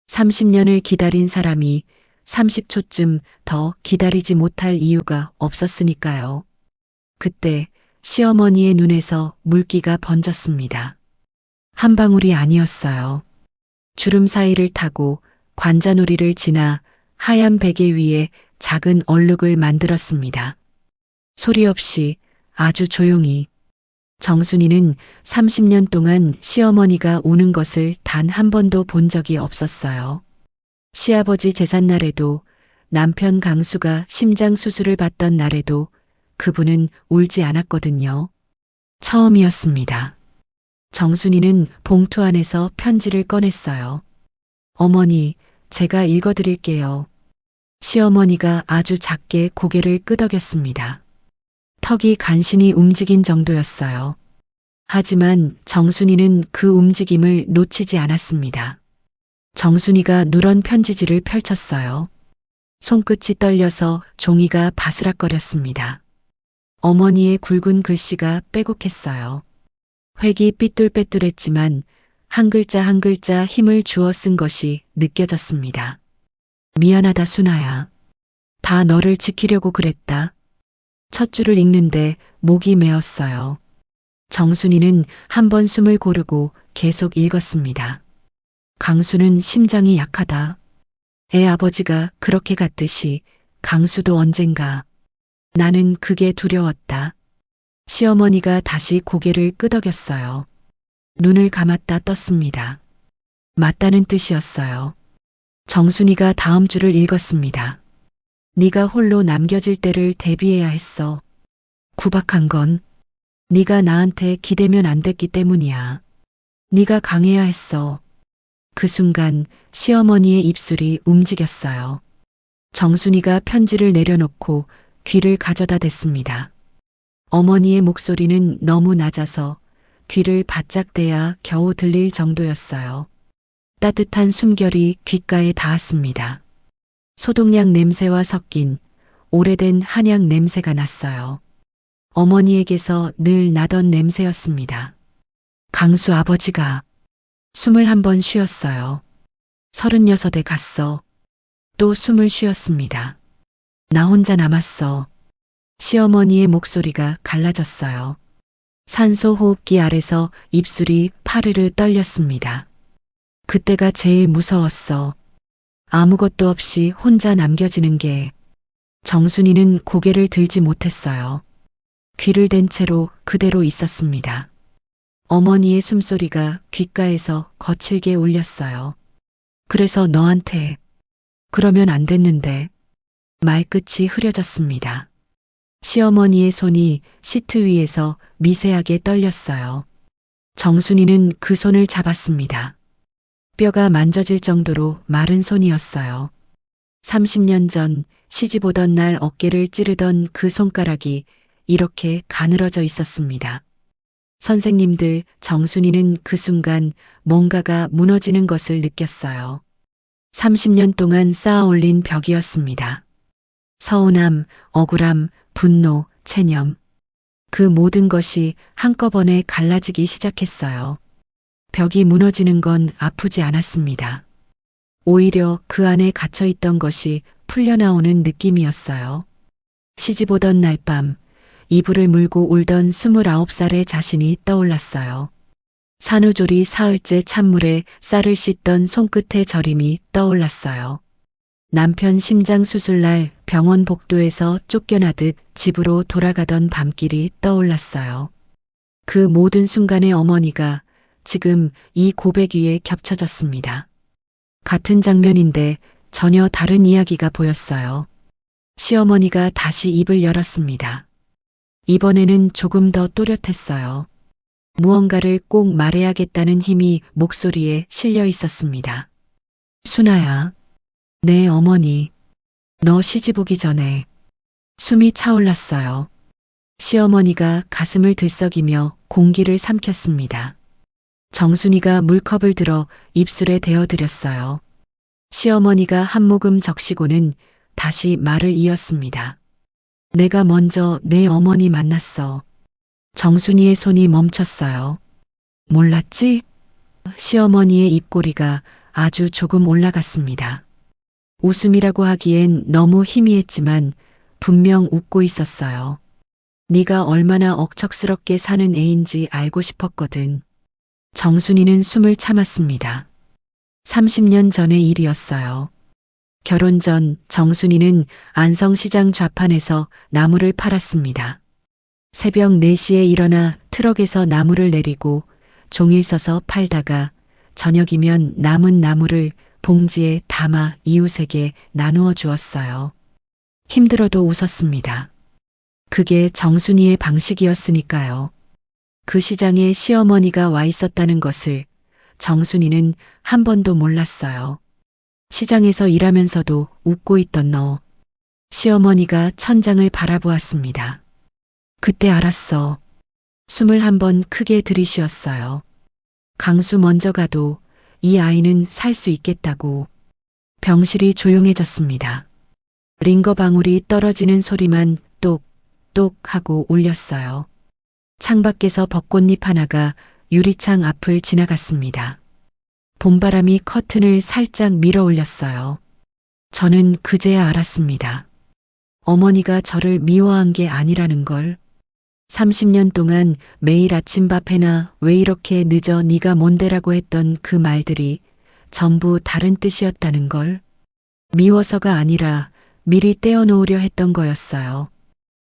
30년을 기다린 사람이 30초쯤 더 기다리지 못할 이유가 없었으니까요. 그때 시어머니의 눈에서 물기가 번졌습니다. 한 방울이 아니었어요. 주름 사이를 타고 관자놀이를 지나 하얀 베개 위에 작은 얼룩을 만들었습니다. 소리 없이 아주 조용히. 정순이는 30년 동안 시어머니가 우는 것을 단 한 번도 본 적이 없었어요. 시아버지 제삿날에도 남편 강수가 심장 수술을 받던 날에도 그분은 울지 않았거든요. 처음이었습니다. 정순이는 봉투 안에서 편지를 꺼냈어요. 어머니, 제가 읽어드릴게요. 시어머니가 아주 작게 고개를 끄덕였습니다. 턱이 간신히 움직인 정도였어요. 하지만 정순이는 그 움직임을 놓치지 않았습니다. 정순이가 누런 편지지를 펼쳤어요. 손끝이 떨려서 종이가 바스락거렸습니다. 어머니의 굵은 글씨가 빼곡했어요. 획이 삐뚤빼뚤했지만 한 글자 한 글자 힘을 주어 쓴 것이 느껴졌습니다. 미안하다 순아야. 다 너를 지키려고 그랬다. 첫 줄을 읽는데 목이 메었어요. 정순이는 한 번 숨을 고르고 계속 읽었습니다. 강수는 심장이 약하다. 애 아버지가 그렇게 갔듯이 강수도 언젠가. 나는 그게 두려웠다. 시어머니가 다시 고개를 끄덕였어요. 눈을 감았다 떴습니다. 맞다는 뜻이었어요. 정순이가 다음 줄을 읽었습니다. 네가 홀로 남겨질 때를 대비해야 했어. 구박한 건 네가 나한테 기대면 안 됐기 때문이야. 네가 강해야 했어. 그 순간 시어머니의 입술이 움직였어요. 정순이가 편지를 내려놓고 귀를 가져다 댔습니다. 어머니의 목소리는 너무 낮아서 귀를 바짝 대야 겨우 들릴 정도였어요. 따뜻한 숨결이 귓가에 닿았습니다. 소독약 냄새와 섞인 오래된 한약 냄새가 났어요. 어머니에게서 늘 나던 냄새였습니다. 강수 아버지가 숨을 한 번 쉬었어요. 36에 갔어. 또 숨을 쉬었습니다. 나 혼자 남았어. 시어머니의 목소리가 갈라졌어요. 산소 호흡기 아래서 입술이 파르르 떨렸습니다. 그때가 제일 무서웠어. 아무것도 없이 혼자 남겨지는 게. 정순이는 고개를 들지 못했어요. 귀를 댄 채로 그대로 있었습니다. 어머니의 숨소리가 귓가에서 거칠게 울렸어요. 그래서 너한테 그러면 안 됐는데. 말끝이 흐려졌습니다. 시어머니의 손이 시트 위에서 미세하게 떨렸어요. 정순이는 그 손을 잡았습니다. 뼈가 만져질 정도로 마른 손이었어요. 30년 전 시집 오던 날 어깨를 찌르던 그 손가락이 이렇게 가늘어져 있었습니다. 선생님들, 정순이는 그 순간 뭔가가 무너지는 것을 느꼈어요. 30년 동안 쌓아 올린 벽이었습니다. 서운함, 억울함, 분노, 체념. 그 모든 것이 한꺼번에 갈라지기 시작했어요. 벽이 무너지는 건 아프지 않았습니다. 오히려 그 안에 갇혀 있던 것이 풀려나오는 느낌이었어요. 시집 오던 날 밤, 이불을 물고 울던 29살의 자신이 떠올랐어요. 산후조리 사흘째 찬물에 쌀을 씻던 손끝의 저림이 떠올랐어요. 남편 심장 수술날 병원 복도에서 쫓겨나듯 집으로 돌아가던 밤길이 떠올랐어요. 그 모든 순간의 어머니가 지금 이 고백 위에 겹쳐졌습니다. 같은 장면인데 전혀 다른 이야기가 보였어요. 시어머니가 다시 입을 열었습니다. 이번에는 조금 더 또렷했어요. 무언가를 꼭 말해야겠다는 힘이 목소리에 실려 있었습니다. 순아야, 내 어머니, 너 시집 오기 전에. 숨이 차올랐어요. 시어머니가 가슴을 들썩이며 공기를 삼켰습니다. 정순이가 물컵을 들어 입술에 대어드렸어요. 시어머니가 한 모금 적시고는 다시 말을 이었습니다. 내가 먼저 내 어머니 만났어. 정순이의 손이 멈췄어요. 몰랐지? 시어머니의 입꼬리가 아주 조금 올라갔습니다. 웃음이라고 하기엔 너무 희미했지만 분명 웃고 있었어요. 네가 얼마나 억척스럽게 사는 애인지 알고 싶었거든. 정순이는 숨을 참았습니다. 30년 전의 일이었어요. 결혼 전 정순이는 안성시장 좌판에서 나무를 팔았습니다. 새벽 4시에 일어나 트럭에서 나무를 내리고 종일 서서 팔다가 저녁이면 남은 나무를 봉지에 담아 이웃에게 나누어 주었어요. 힘들어도 웃었습니다. 그게 정순이의 방식이었으니까요. 그 시장에 시어머니가 와 있었다는 것을 정순이는 한 번도 몰랐어요. 시장에서 일하면서도 웃고 있던 너. 시어머니가 천장을 바라보았습니다. 그때 알았어. 숨을 한 번 크게 들이쉬었어요. 강수 먼저 가도 이 아이는 살 수 있겠다고. 병실이 조용해졌습니다. 링거 방울이 떨어지는 소리만 똑똑 하고 울렸어요. 창밖에서 벚꽃잎 하나가 유리창 앞을 지나갔습니다. 봄바람이 커튼을 살짝 밀어 올렸어요. 저는 그제야 알았습니다. 어머니가 저를 미워한 게 아니라는 걸. 30년 동안 매일 아침밥 해나 왜 이렇게 늦어 네가 뭔데라고 했던 그 말들이 전부 다른 뜻이었다는 걸. 미워서가 아니라 미리 떼어놓으려 했던 거였어요.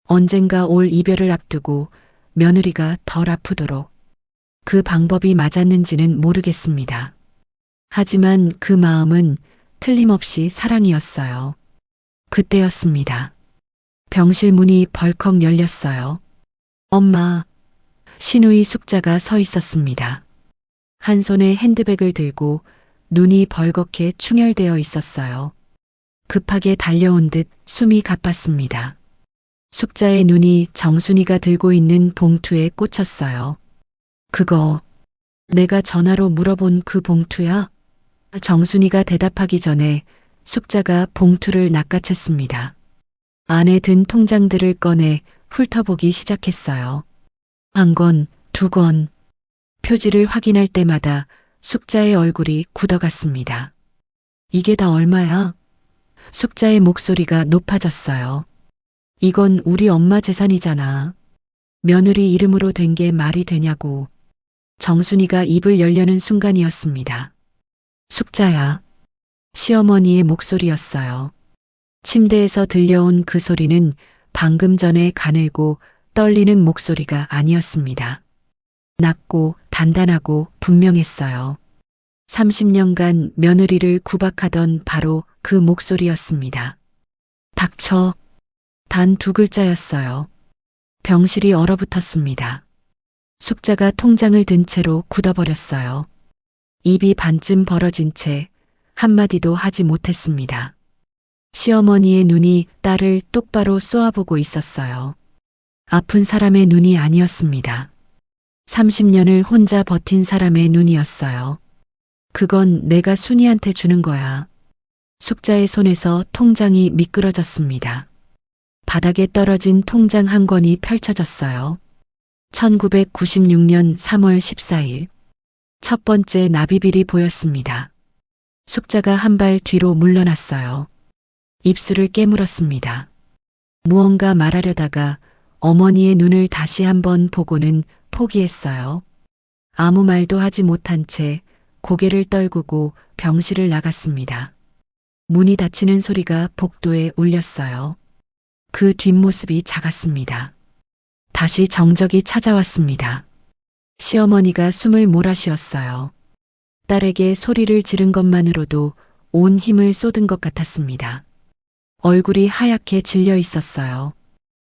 언젠가 올 이별을 앞두고 며느리가 덜 아프도록. 그 방법이 맞았는지는 모르겠습니다. 하지만 그 마음은 틀림없이 사랑이었어요. 그때였습니다. 병실 문이 벌컥 열렸어요. 엄마, 신우이 숙자가 서 있었습니다. 한 손에 핸드백을 들고 눈이 벌겋게 충혈되어 있었어요. 급하게 달려온 듯 숨이 가빴습니다. 숙자의 눈이 정순이가 들고 있는 봉투에 꽂혔어요. 그거 내가 전화로 물어본 그 봉투야? 정순이가 대답하기 전에 숙자가 봉투를 낚아챘습니다. 안에 든 통장들을 꺼내 훑어보기 시작했어요. 한 권, 2권. 표지를 확인할 때마다 숙자의 얼굴이 굳어갔습니다. 이게 다 얼마야? 숙자의 목소리가 높아졌어요. 이건 우리 엄마 재산이잖아. 며느리 이름으로 된 게 말이 되냐고. 정순이가 입을 열려는 순간이었습니다. 숙자야. 시어머니의 목소리였어요. 침대에서 들려온 그 소리는 방금 전에 가늘고 떨리는 목소리가 아니었습니다. 낮고 단단하고 분명했어요. 30년간 며느리를 구박하던 바로 그 목소리였습니다. 닥쳐. 단 2글자였어요. 병실이 얼어붙었습니다. 숙자가 통장을 든 채로 굳어버렸어요. 입이 반쯤 벌어진 채 한마디도 하지 못했습니다. 시어머니의 눈이 딸을 똑바로 쏘아보고 있었어요. 아픈 사람의 눈이 아니었습니다. 30년을 혼자 버틴 사람의 눈이었어요. 그건 내가 순이한테 주는 거야. 숙자의 손에서 통장이 미끄러졌습니다. 바닥에 떨어진 통장 한 권이 펼쳐졌어요. 1996년 3월 14일. 첫 번째 나비빌이 보였습니다. 숙자가 한 발 뒤로 물러났어요. 입술을 깨물었습니다. 무언가 말하려다가 어머니의 눈을 다시 한번 보고는 포기했어요. 아무 말도 하지 못한 채 고개를 떨구고 병실을 나갔습니다. 문이 닫히는 소리가 복도에 울렸어요. 그 뒷모습이 작았습니다. 다시 정적이 찾아왔습니다. 시어머니가 숨을 몰아쉬었어요. 딸에게 소리를 지른 것만으로도 온 힘을 쏟은 것 같았습니다. 얼굴이 하얗게 질려 있었어요.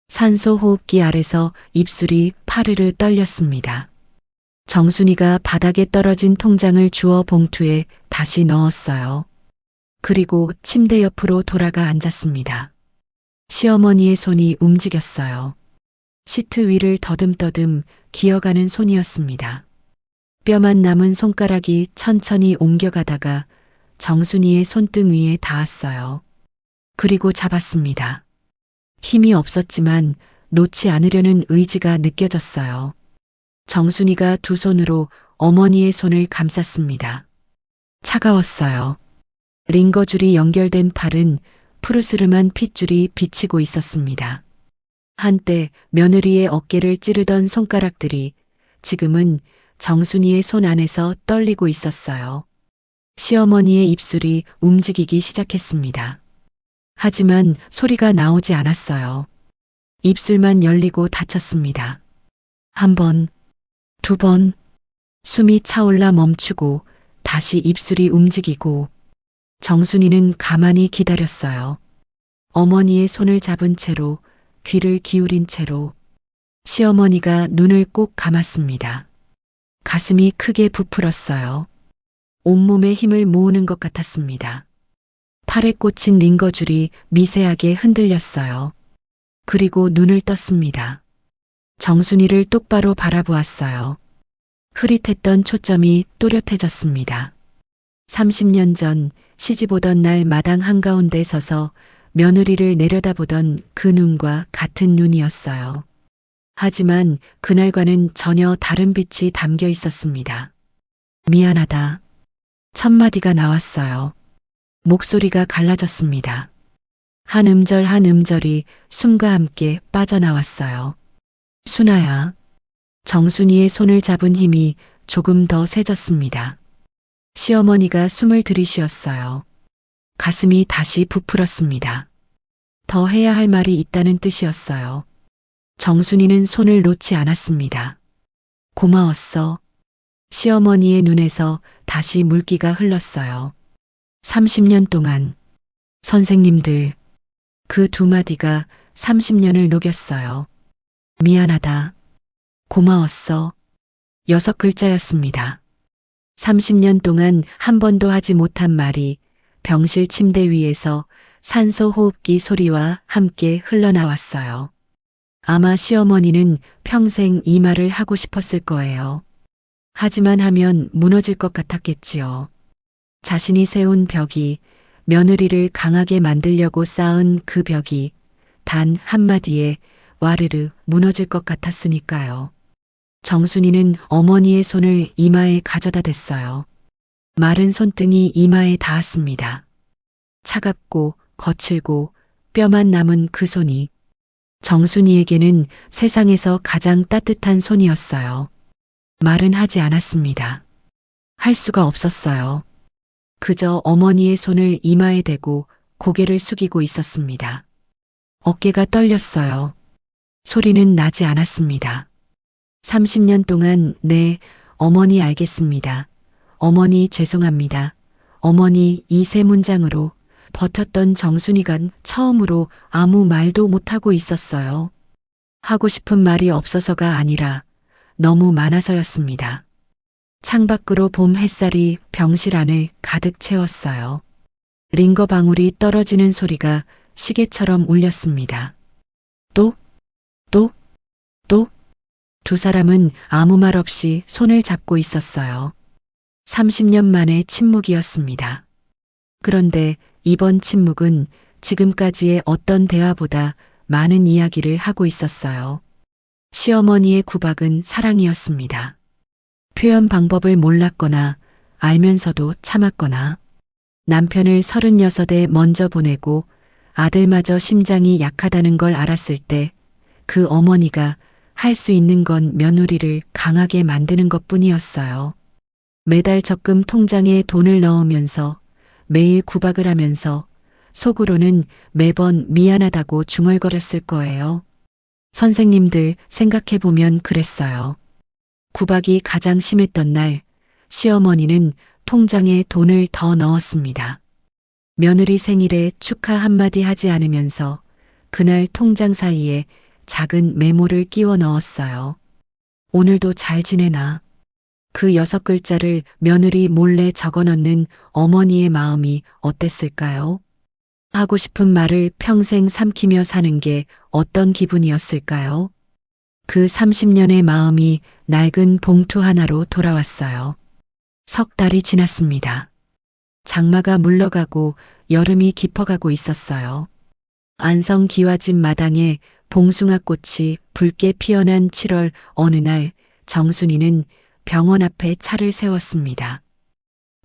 산소 호흡기 아래서 입술이 파르르 떨렸습니다. 정순이가 바닥에 떨어진 통장을 주워 봉투에 다시 넣었어요. 그리고 침대 옆으로 돌아가 앉았습니다. 시어머니의 손이 움직였어요. 시트 위를 더듬더듬 기어가는 손이었습니다. 뼈만 남은 손가락이 천천히 옮겨가다가 정순이의 손등 위에 닿았어요. 그리고 잡았습니다. 힘이 없었지만 놓지 않으려는 의지가 느껴졌어요. 정순이가 두 손으로 어머니의 손을 감쌌습니다. 차가웠어요. 링거줄이 연결된 팔은 푸르스름한 핏줄이 비치고 있었습니다. 한때 며느리의 어깨를 찌르던 손가락들이 지금은 정순이의 손 안에서 떨리고 있었어요. 시어머니의 입술이 움직이기 시작했습니다. 하지만 소리가 나오지 않았어요. 입술만 열리고 닫혔습니다. 한 번, 두 번, 숨이 차올라 멈추고 다시 입술이 움직이고 정순이는 가만히 기다렸어요. 어머니의 손을 잡은 채로 귀를 기울인 채로 시어머니가 눈을 꼭 감았습니다. 가슴이 크게 부풀었어요. 온몸에 힘을 모으는 것 같았습니다. 팔에 꽂힌 링거줄이 미세하게 흔들렸어요. 그리고 눈을 떴습니다. 정순이를 똑바로 바라보았어요. 흐릿했던 초점이 또렷해졌습니다. 30년 전 시집 오던 날 마당 한가운데 서서 며느리를 내려다보던 그 눈과 같은 눈이었어요. 하지만 그날과는 전혀 다른 빛이 담겨 있었습니다. 미안하다. 첫 마디가 나왔어요. 목소리가 갈라졌습니다. 한 음절 한 음절이 숨과 함께 빠져나왔어요. 순아야. 정순이의 손을 잡은 힘이 조금 더 세졌습니다. 시어머니가 숨을 들이쉬었어요. 가슴이 다시 부풀었습니다. 더 해야 할 말이 있다는 뜻이었어요. 정순이는 손을 놓지 않았습니다. 고마웠어. 시어머니의 눈에서 다시 물기가 흘렀어요. 30년 동안 선생님들, 그 두 마디가 30년을 녹였어요. 미안하다. 고마웠어. 6글자였습니다. 30년 동안 한 번도 하지 못한 말이 병실 침대 위에서 산소 호흡기 소리와 함께 흘러나왔어요. 아마 시어머니는 평생 이 말을 하고 싶었을 거예요. 하지만 하면 무너질 것 같았겠지요. 자신이 세운 벽이, 며느리를 강하게 만들려고 쌓은 그 벽이 단 한마디에 와르르 무너질 것 같았으니까요. 정순이는 어머니의 손을 이마에 가져다 댔어요. 마른 손등이 이마에 닿았습니다. 차갑고 거칠고 뼈만 남은 그 손이 정순이에게는 세상에서 가장 따뜻한 손이었어요. 말은 하지 않았습니다. 할 수가 없었어요. 그저 어머니의 손을 이마에 대고 고개를 숙이고 있었습니다. 어깨가 떨렸어요. 소리는 나지 않았습니다. 30년 동안 네, 어머니 알겠습니다. 어머니 죄송합니다. 어머니 이 세 문장으로 버텼던 정순이가 처음으로 아무 말도 못하고 있었어요. 하고 싶은 말이 없어서가 아니라 너무 많아서였습니다. 창밖으로 봄 햇살이 병실 안을 가득 채웠어요. 링거 방울이 떨어지는 소리가 시계처럼 울렸습니다. 또, 또, 또. 두 사람은 아무 말 없이 손을 잡고 있었어요. 30년 만의 침묵이었습니다. 그런데 이번 침묵은 지금까지의 어떤 대화보다 많은 이야기를 하고 있었어요. 시어머니의 구박은 사랑이었습니다. 표현 방법을 몰랐거나 알면서도 참았거나 남편을 36에 먼저 보내고 아들마저 심장이 약하다는 걸 알았을 때 그 어머니가 할 수 있는 건 며느리를 강하게 만드는 것뿐이었어요. 매달 적금 통장에 돈을 넣으면서 매일 구박을 하면서 속으로는 매번 미안하다고 중얼거렸을 거예요. 선생님들 생각해보면 그랬어요. 구박이 가장 심했던 날 시어머니는 통장에 돈을 더 넣었습니다. 며느리 생일에 축하 한마디 하지 않으면서 그날 통장 사이에 작은 메모를 끼워 넣었어요. 오늘도 잘 지내나? 그 6글자를 며느리 몰래 적어 넣는 어머니의 마음이 어땠을까요? 하고 싶은 말을 평생 삼키며 사는 게 어떤 기분이었을까요? 그 30년의 마음이 낡은 봉투 하나로 돌아왔어요. 석 달이 지났습니다. 장마가 물러가고 여름이 깊어가고 있었어요. 안성 기와집 마당에 봉숭아 꽃이 붉게 피어난 7월 어느 날 정순이는 병원 앞에 차를 세웠습니다.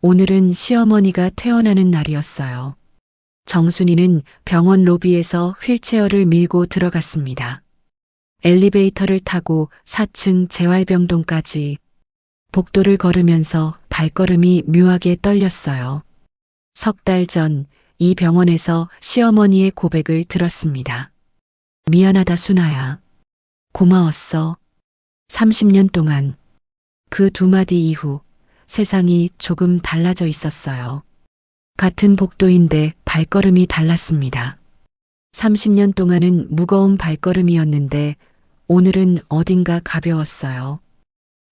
오늘은 시어머니가 퇴원하는 날이었어요. 정순이는 병원 로비에서 휠체어를 밀고 들어갔습니다. 엘리베이터를 타고 4층 재활병동까지 복도를 걸으면서 발걸음이 묘하게 떨렸어요. 석 달 전 이 병원에서 시어머니의 고백을 들었습니다. 미안하다 순아야. 고마웠어. 30년 동안. 그 두 마디 이후 세상이 조금 달라져 있었어요. 같은 복도인데 발걸음이 달랐습니다. 30년 동안은 무거운 발걸음이었는데 오늘은 어딘가 가벼웠어요.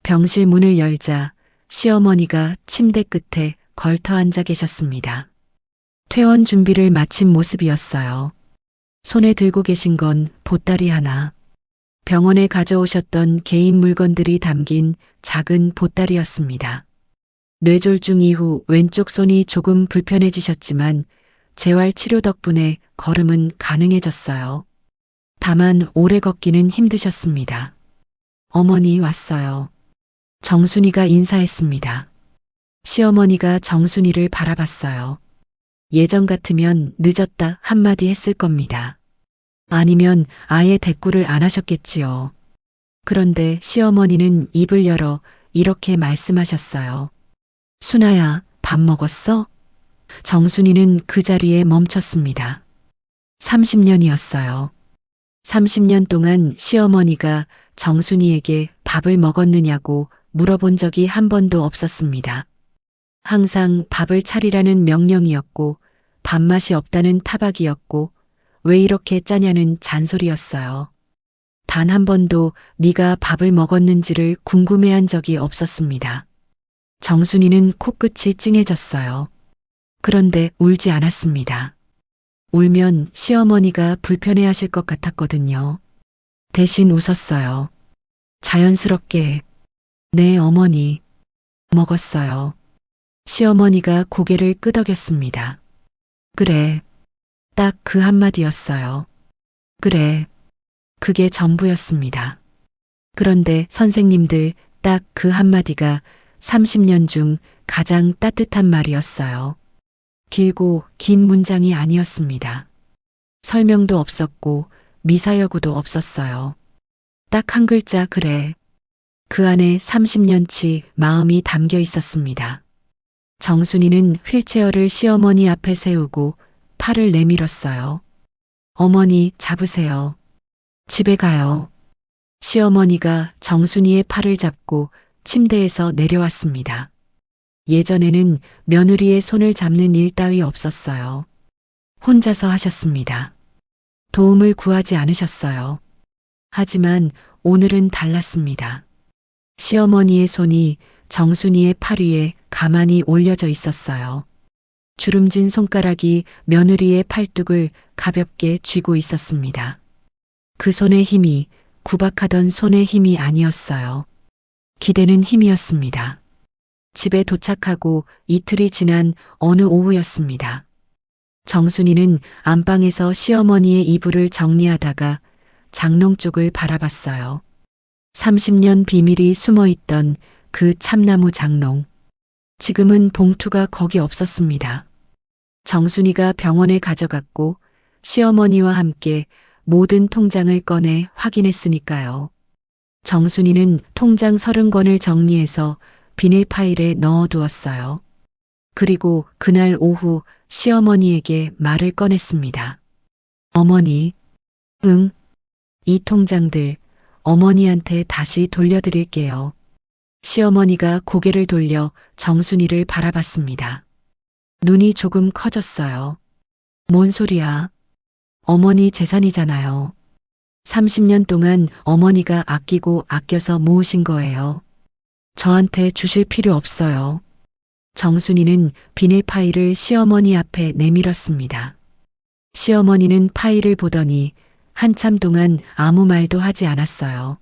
병실 문을 열자 시어머니가 침대 끝에 걸터 앉아 계셨습니다. 퇴원 준비를 마친 모습이었어요. 손에 들고 계신 건 보따리 하나. 병원에 가져오셨던 개인 물건들이 담긴 작은 보따리였습니다. 뇌졸중 이후 왼쪽 손이 조금 불편해지셨지만 재활 치료 덕분에 걸음은 가능해졌어요. 다만 오래 걷기는 힘드셨습니다. 어머니 왔어요. 정순이가 인사했습니다. 시어머니가 정순이를 바라봤어요. 예전 같으면 늦었다 한마디 했을 겁니다. 아니면 아예 대꾸를 안 하셨겠지요. 그런데 시어머니는 입을 열어 이렇게 말씀하셨어요. 순아야, 밥 먹었어? 정순이는 그 자리에 멈췄습니다. 30년이었어요. 30년 동안 시어머니가 정순이에게 밥을 먹었느냐고 물어본 적이 한 번도 없었습니다. 항상 밥을 차리라는 명령이었고 밥맛이 없다는 타박이었고 왜 이렇게 짜냐는 잔소리였어요. 단 한 번도 네가 밥을 먹었는지를 궁금해한 적이 없었습니다. 정순이는 코끝이 찡해졌어요. 그런데 울지 않았습니다. 울면 시어머니가 불편해하실 것 같았거든요. 대신 웃었어요. 자연스럽게 네 어머니 먹었어요. 시어머니가 고개를 끄덕였습니다. 그래. 딱 그 한마디였어요. 그래. 그게 전부였습니다. 그런데 선생님들 딱 그 한마디가 30년 중 가장 따뜻한 말이었어요. 길고 긴 문장이 아니었습니다. 설명도 없었고 미사여구도 없었어요. 딱 한 글자 그래. 그 안에 30년치 마음이 담겨 있었습니다. 정순이는 휠체어를 시어머니 앞에 세우고 팔을 내밀었어요. 어머니 잡으세요. 집에 가요. 시어머니가 정순이의 팔을 잡고 침대에서 내려왔습니다. 예전에는 며느리의 손을 잡는 일 따위 없었어요. 혼자서 하셨습니다. 도움을 구하지 않으셨어요. 하지만 오늘은 달랐습니다. 시어머니의 손이 정순이의 팔 위에 가만히 올려져 있었어요. 주름진 손가락이 며느리의 팔뚝을 가볍게 쥐고 있었습니다. 그 손의 힘이 구박하던 손의 힘이 아니었어요. 기대는 힘이었습니다. 집에 도착하고 이틀이 지난 어느 오후였습니다. 정순이는 안방에서 시어머니의 이불을 정리하다가 장롱 쪽을 바라봤어요. 30년 비밀이 숨어있던 그 참나무 장롱. 지금은 봉투가 거기 없었습니다. 정순이가 병원에 가져갔고 시어머니와 함께 모든 통장을 꺼내 확인했으니까요. 정순이는 통장 30권을 정리해서 비닐 파일에 넣어두었어요. 그리고 그날 오후 시어머니에게 말을 꺼냈습니다. 어머니, 응, 이 통장들 어머니한테 다시 돌려드릴게요. 시어머니가 고개를 돌려 정순이를 바라봤습니다. 눈이 조금 커졌어요. 뭔 소리야? 어머니 재산이잖아요. 30년 동안 어머니가 아끼고 아껴서 모으신 거예요. 저한테 주실 필요 없어요. 정순이는 비닐 파일을 시어머니 앞에 내밀었습니다. 시어머니는 파일을 보더니 한참 동안 아무 말도 하지 않았어요.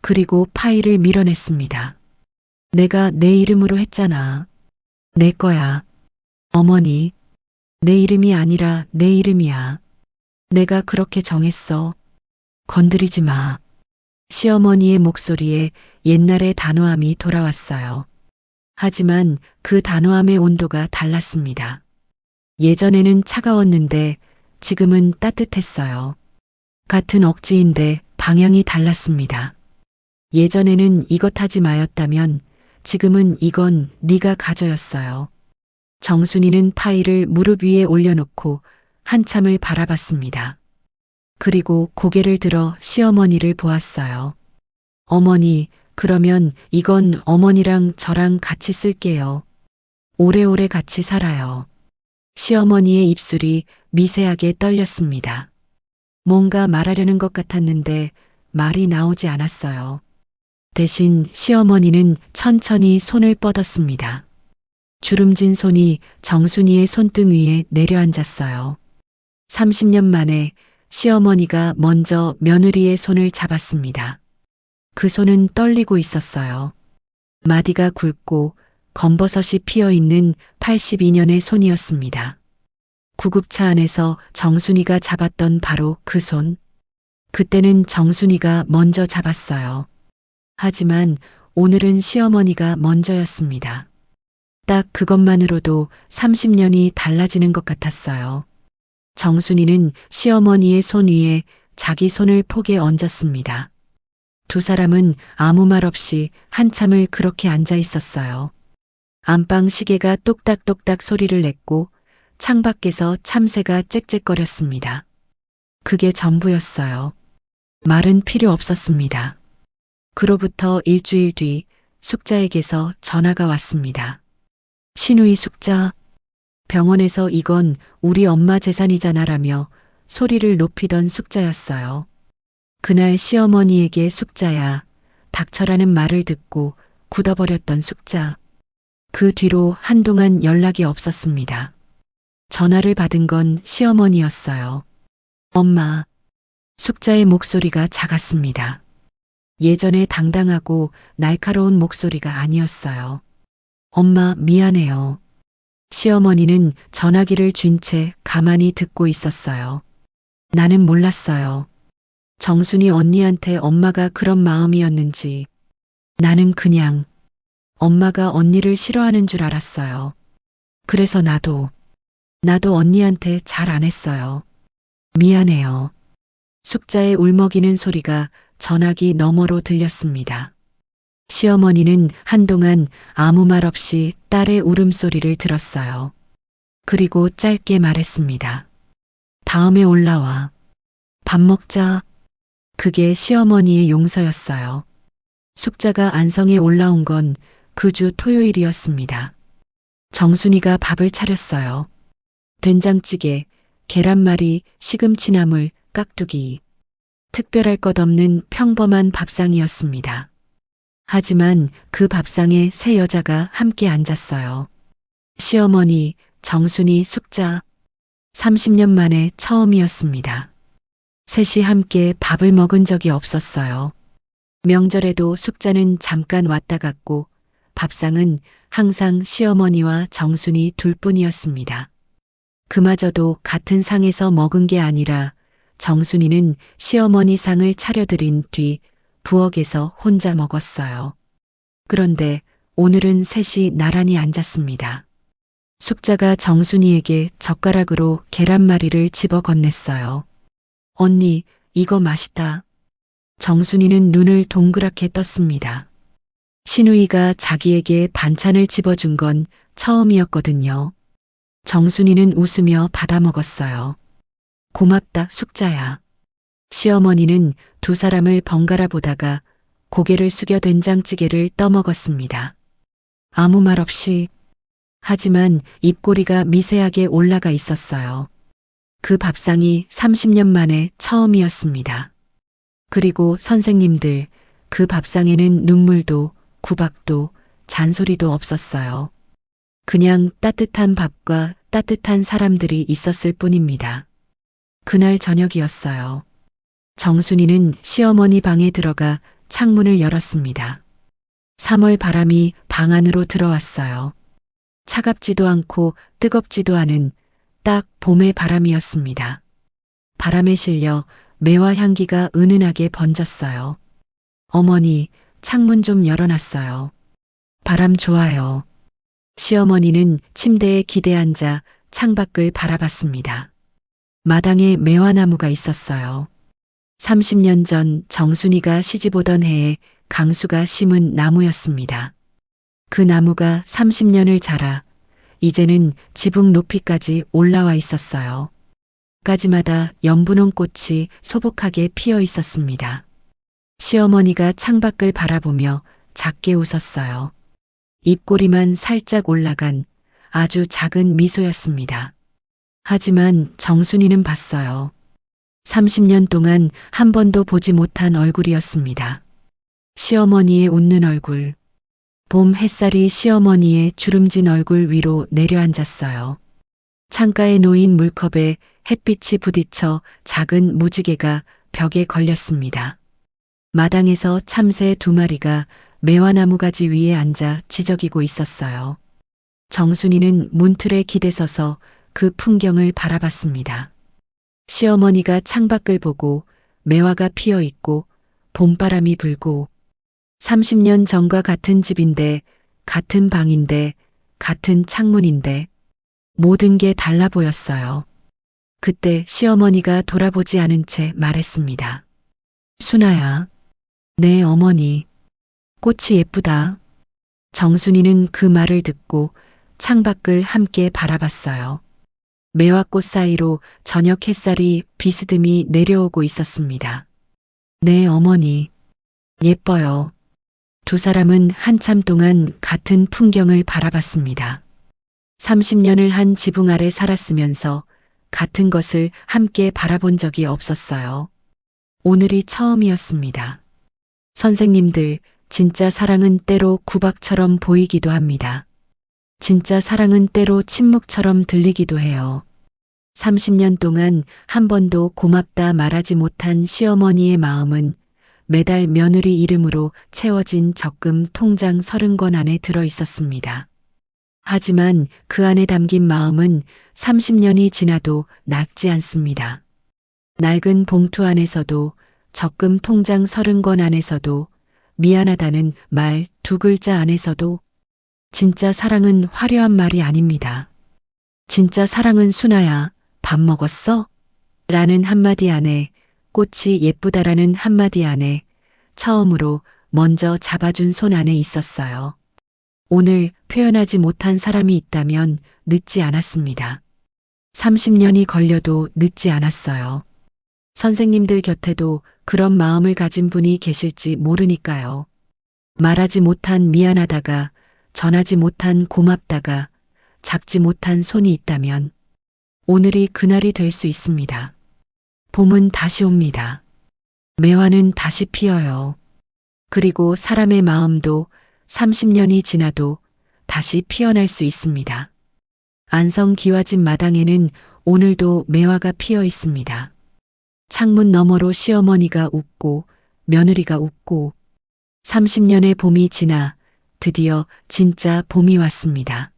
그리고 파일을 밀어냈습니다. 내가 내 이름으로 했잖아. 내 거야. 어머니, 내 이름이 아니라 내 이름이야. 내가 그렇게 정했어. 건드리지 마. 시어머니의 목소리에 옛날의 단호함이 돌아왔어요. 하지만 그 단호함의 온도가 달랐습니다. 예전에는 차가웠는데 지금은 따뜻했어요. 같은 억지인데 방향이 달랐습니다. 예전에는 이것 하지 마였다면 지금은 이건 네가 가져였어요. 정순이는 파일을 무릎 위에 올려놓고 한참을 바라봤습니다. 그리고 고개를 들어 시어머니를 보았어요. 어머니, 그러면 이건 어머니랑 저랑 같이 쓸게요. 오래오래 같이 살아요. 시어머니의 입술이 미세하게 떨렸습니다. 뭔가 말하려는 것 같았는데 말이 나오지 않았어요. 대신 시어머니는 천천히 손을 뻗었습니다. 주름진 손이 정순이의 손등 위에 내려앉았어요. 30년 만에 시어머니가 먼저 며느리의 손을 잡았습니다. 그 손은 떨리고 있었어요. 마디가 굵고 검버섯이 피어있는 82년의 손이었습니다. 구급차 안에서 정순이가 잡았던 바로 그 손. 그때는 정순이가 먼저 잡았어요. 하지만 오늘은 시어머니가 먼저였습니다. 딱 그것만으로도 30년이 달라지는 것 같았어요. 정순이는 시어머니의 손 위에 자기 손을 폭에 얹었습니다. 두 사람은 아무 말 없이 한참을 그렇게 앉아 있었어요. 안방 시계가 똑딱똑딱 소리를 냈고 창밖에서 참새가 짹짹거렸습니다. 그게 전부였어요. 말은 필요 없었습니다. 그로부터 일주일 뒤 숙자에게서 전화가 왔습니다. 신우이 숙자, 병원에서 이건 우리 엄마 재산이잖아라며 소리를 높이던 숙자였어요. 그날 시어머니에게 숙자야, 닥쳐라는 말을 듣고 굳어버렸던 숙자. 그 뒤로 한동안 연락이 없었습니다. 전화를 받은 건 시어머니였어요. 엄마. 숙자의 목소리가 작았습니다. 예전에 당당하고 날카로운 목소리가 아니었어요. 엄마, 미안해요. 시어머니는 전화기를 쥔 채 가만히 듣고 있었어요. 나는 몰랐어요. 정순이 언니한테 엄마가 그런 마음이었는지. 나는 그냥 엄마가 언니를 싫어하는 줄 알았어요. 그래서 나도 언니한테 잘 안 했어요. 미안해요. 숙자의 울먹이는 소리가 전화기 너머로 들렸습니다. 시어머니는 한동안 아무 말 없이 딸의 울음소리를 들었어요. 그리고 짧게 말했습니다. 다음에 올라와. 밥 먹자. 그게 시어머니의 용서였어요. 숙자가 안성에 올라온 건 그 주 토요일이었습니다. 정순이가 밥을 차렸어요. 된장찌개, 계란말이, 시금치나물, 깍두기. 특별할 것 없는 평범한 밥상이었습니다. 하지만 그 밥상에 세 여자가 함께 앉았어요. 시어머니, 정순이, 숙자. 30년 만에 처음이었습니다. 셋이 함께 밥을 먹은 적이 없었어요. 명절에도 숙자는 잠깐 왔다 갔고 밥상은 항상 시어머니와 정순이 둘뿐이었습니다. 그마저도 같은 상에서 먹은 게 아니라 정순이는 시어머니 상을 차려드린 뒤 부엌에서 혼자 먹었어요. 그런데 오늘은 셋이 나란히 앉았습니다. 숙자가 정순이에게 젓가락으로 계란말이를 집어 건넸어요. 언니, 이거 맛있다. 정순이는 눈을 동그랗게 떴습니다. 신우이가 자기에게 반찬을 집어준 건 처음이었거든요. 정순이는 웃으며 받아먹었어요. 고맙다, 숙자야. 시어머니는 두 사람을 번갈아 보다가 고개를 숙여 된장찌개를 떠먹었습니다. 아무 말 없이. 하지만 입꼬리가 미세하게 올라가 있었어요. 그 밥상이 30년 만에 처음이었습니다. 그리고 선생님들, 그 밥상에는 눈물도 구박도 잔소리도 없었어요. 그냥 따뜻한 밥과 따뜻한 사람들이 있었을 뿐입니다. 그날 저녁이었어요. 정순이는 시어머니 방에 들어가 창문을 열었습니다. 3월 바람이 방 안으로 들어왔어요. 차갑지도 않고 뜨겁지도 않은 딱 봄의 바람이었습니다. 바람에 실려 매화 향기가 은은하게 번졌어요. 어머니, 창문 좀 열어놨어요. 바람 좋아요. 시어머니는 침대에 기대 앉아 창밖을 바라봤습니다. 마당에 매화나무가 있었어요. 30년 전 정순이가 시집오던 해에 강수가 심은 나무였습니다. 그 나무가 30년을 자라 이제는 지붕 높이까지 올라와 있었어요. 가지마다 연분홍 꽃이 소복하게 피어 있었습니다. 시어머니가 창밖을 바라보며 작게 웃었어요. 입꼬리만 살짝 올라간 아주 작은 미소였습니다. 하지만 정순이는 봤어요. 30년 동안 한 번도 보지 못한 얼굴이었습니다. 시어머니의 웃는 얼굴. 봄 햇살이 시어머니의 주름진 얼굴 위로 내려앉았어요. 창가에 놓인 물컵에 햇빛이 부딪혀 작은 무지개가 벽에 걸렸습니다. 마당에서 참새 2마리가 매화나무 가지 위에 앉아 지저귀고 있었어요. 정순이는 문틀에 기대서서 그 풍경을 바라봤습니다. 시어머니가 창밖을 보고 매화가 피어 있고 봄바람이 불고 30년 전과 같은 집인데 같은 방인데 같은 창문인데 모든 게 달라 보였어요. 그때 시어머니가 돌아보지 않은 채 말했습니다. 순아야, 네 어머니, 꽃이 예쁘다. 정순이는 그 말을 듣고 창밖을 함께 바라봤어요. 매화꽃 사이로 저녁 햇살이 비스듬히 내려오고 있었습니다. 네 어머니, 예뻐요. 두 사람은 한참 동안 같은 풍경을 바라봤습니다. 30년을 한 지붕 아래 살았으면서 같은 것을 함께 바라본 적이 없었어요. 오늘이 처음이었습니다. 선생님들, 진짜 사랑은 때로 구박처럼 보이기도 합니다. 진짜 사랑은 때로 침묵처럼 들리기도 해요. 30년 동안 한 번도 고맙다 말하지 못한 시어머니의 마음은 매달 며느리 이름으로 채워진 적금 통장 30권 안에 들어 있었습니다. 하지만 그 안에 담긴 마음은 30년이 지나도 낡지 않습니다. 낡은 봉투 안에서도 적금 통장 30권 안에서도 미안하다는 말 2글자 안에서도 진짜 사랑은 화려한 말이 아닙니다. 진짜 사랑은 순아야, 밥 먹었어? 라는 한마디 안에 꽃이 예쁘다라는 한마디 안에 처음으로 먼저 잡아준 손 안에 있었어요. 오늘 표현하지 못한 사람이 있다면 늦지 않았습니다. 30년이 걸려도 늦지 않았어요. 선생님들 곁에도 그런 마음을 가진 분이 계실지 모르니까요. 말하지 못한 미안하다가, 전하지 못한 고맙다가, 잡지 못한 손이 있다면 오늘이 그날이 될 수 있습니다. 봄은 다시 옵니다. 매화는 다시 피어요. 그리고 사람의 마음도 30년이 지나도 다시 피어날 수 있습니다. 안성 기와집 마당에는 오늘도 매화가 피어 있습니다. 창문 너머로 시어머니가 웃고 며느리가 웃고 30년의 봄이 지나 드디어 진짜 봄이 왔습니다.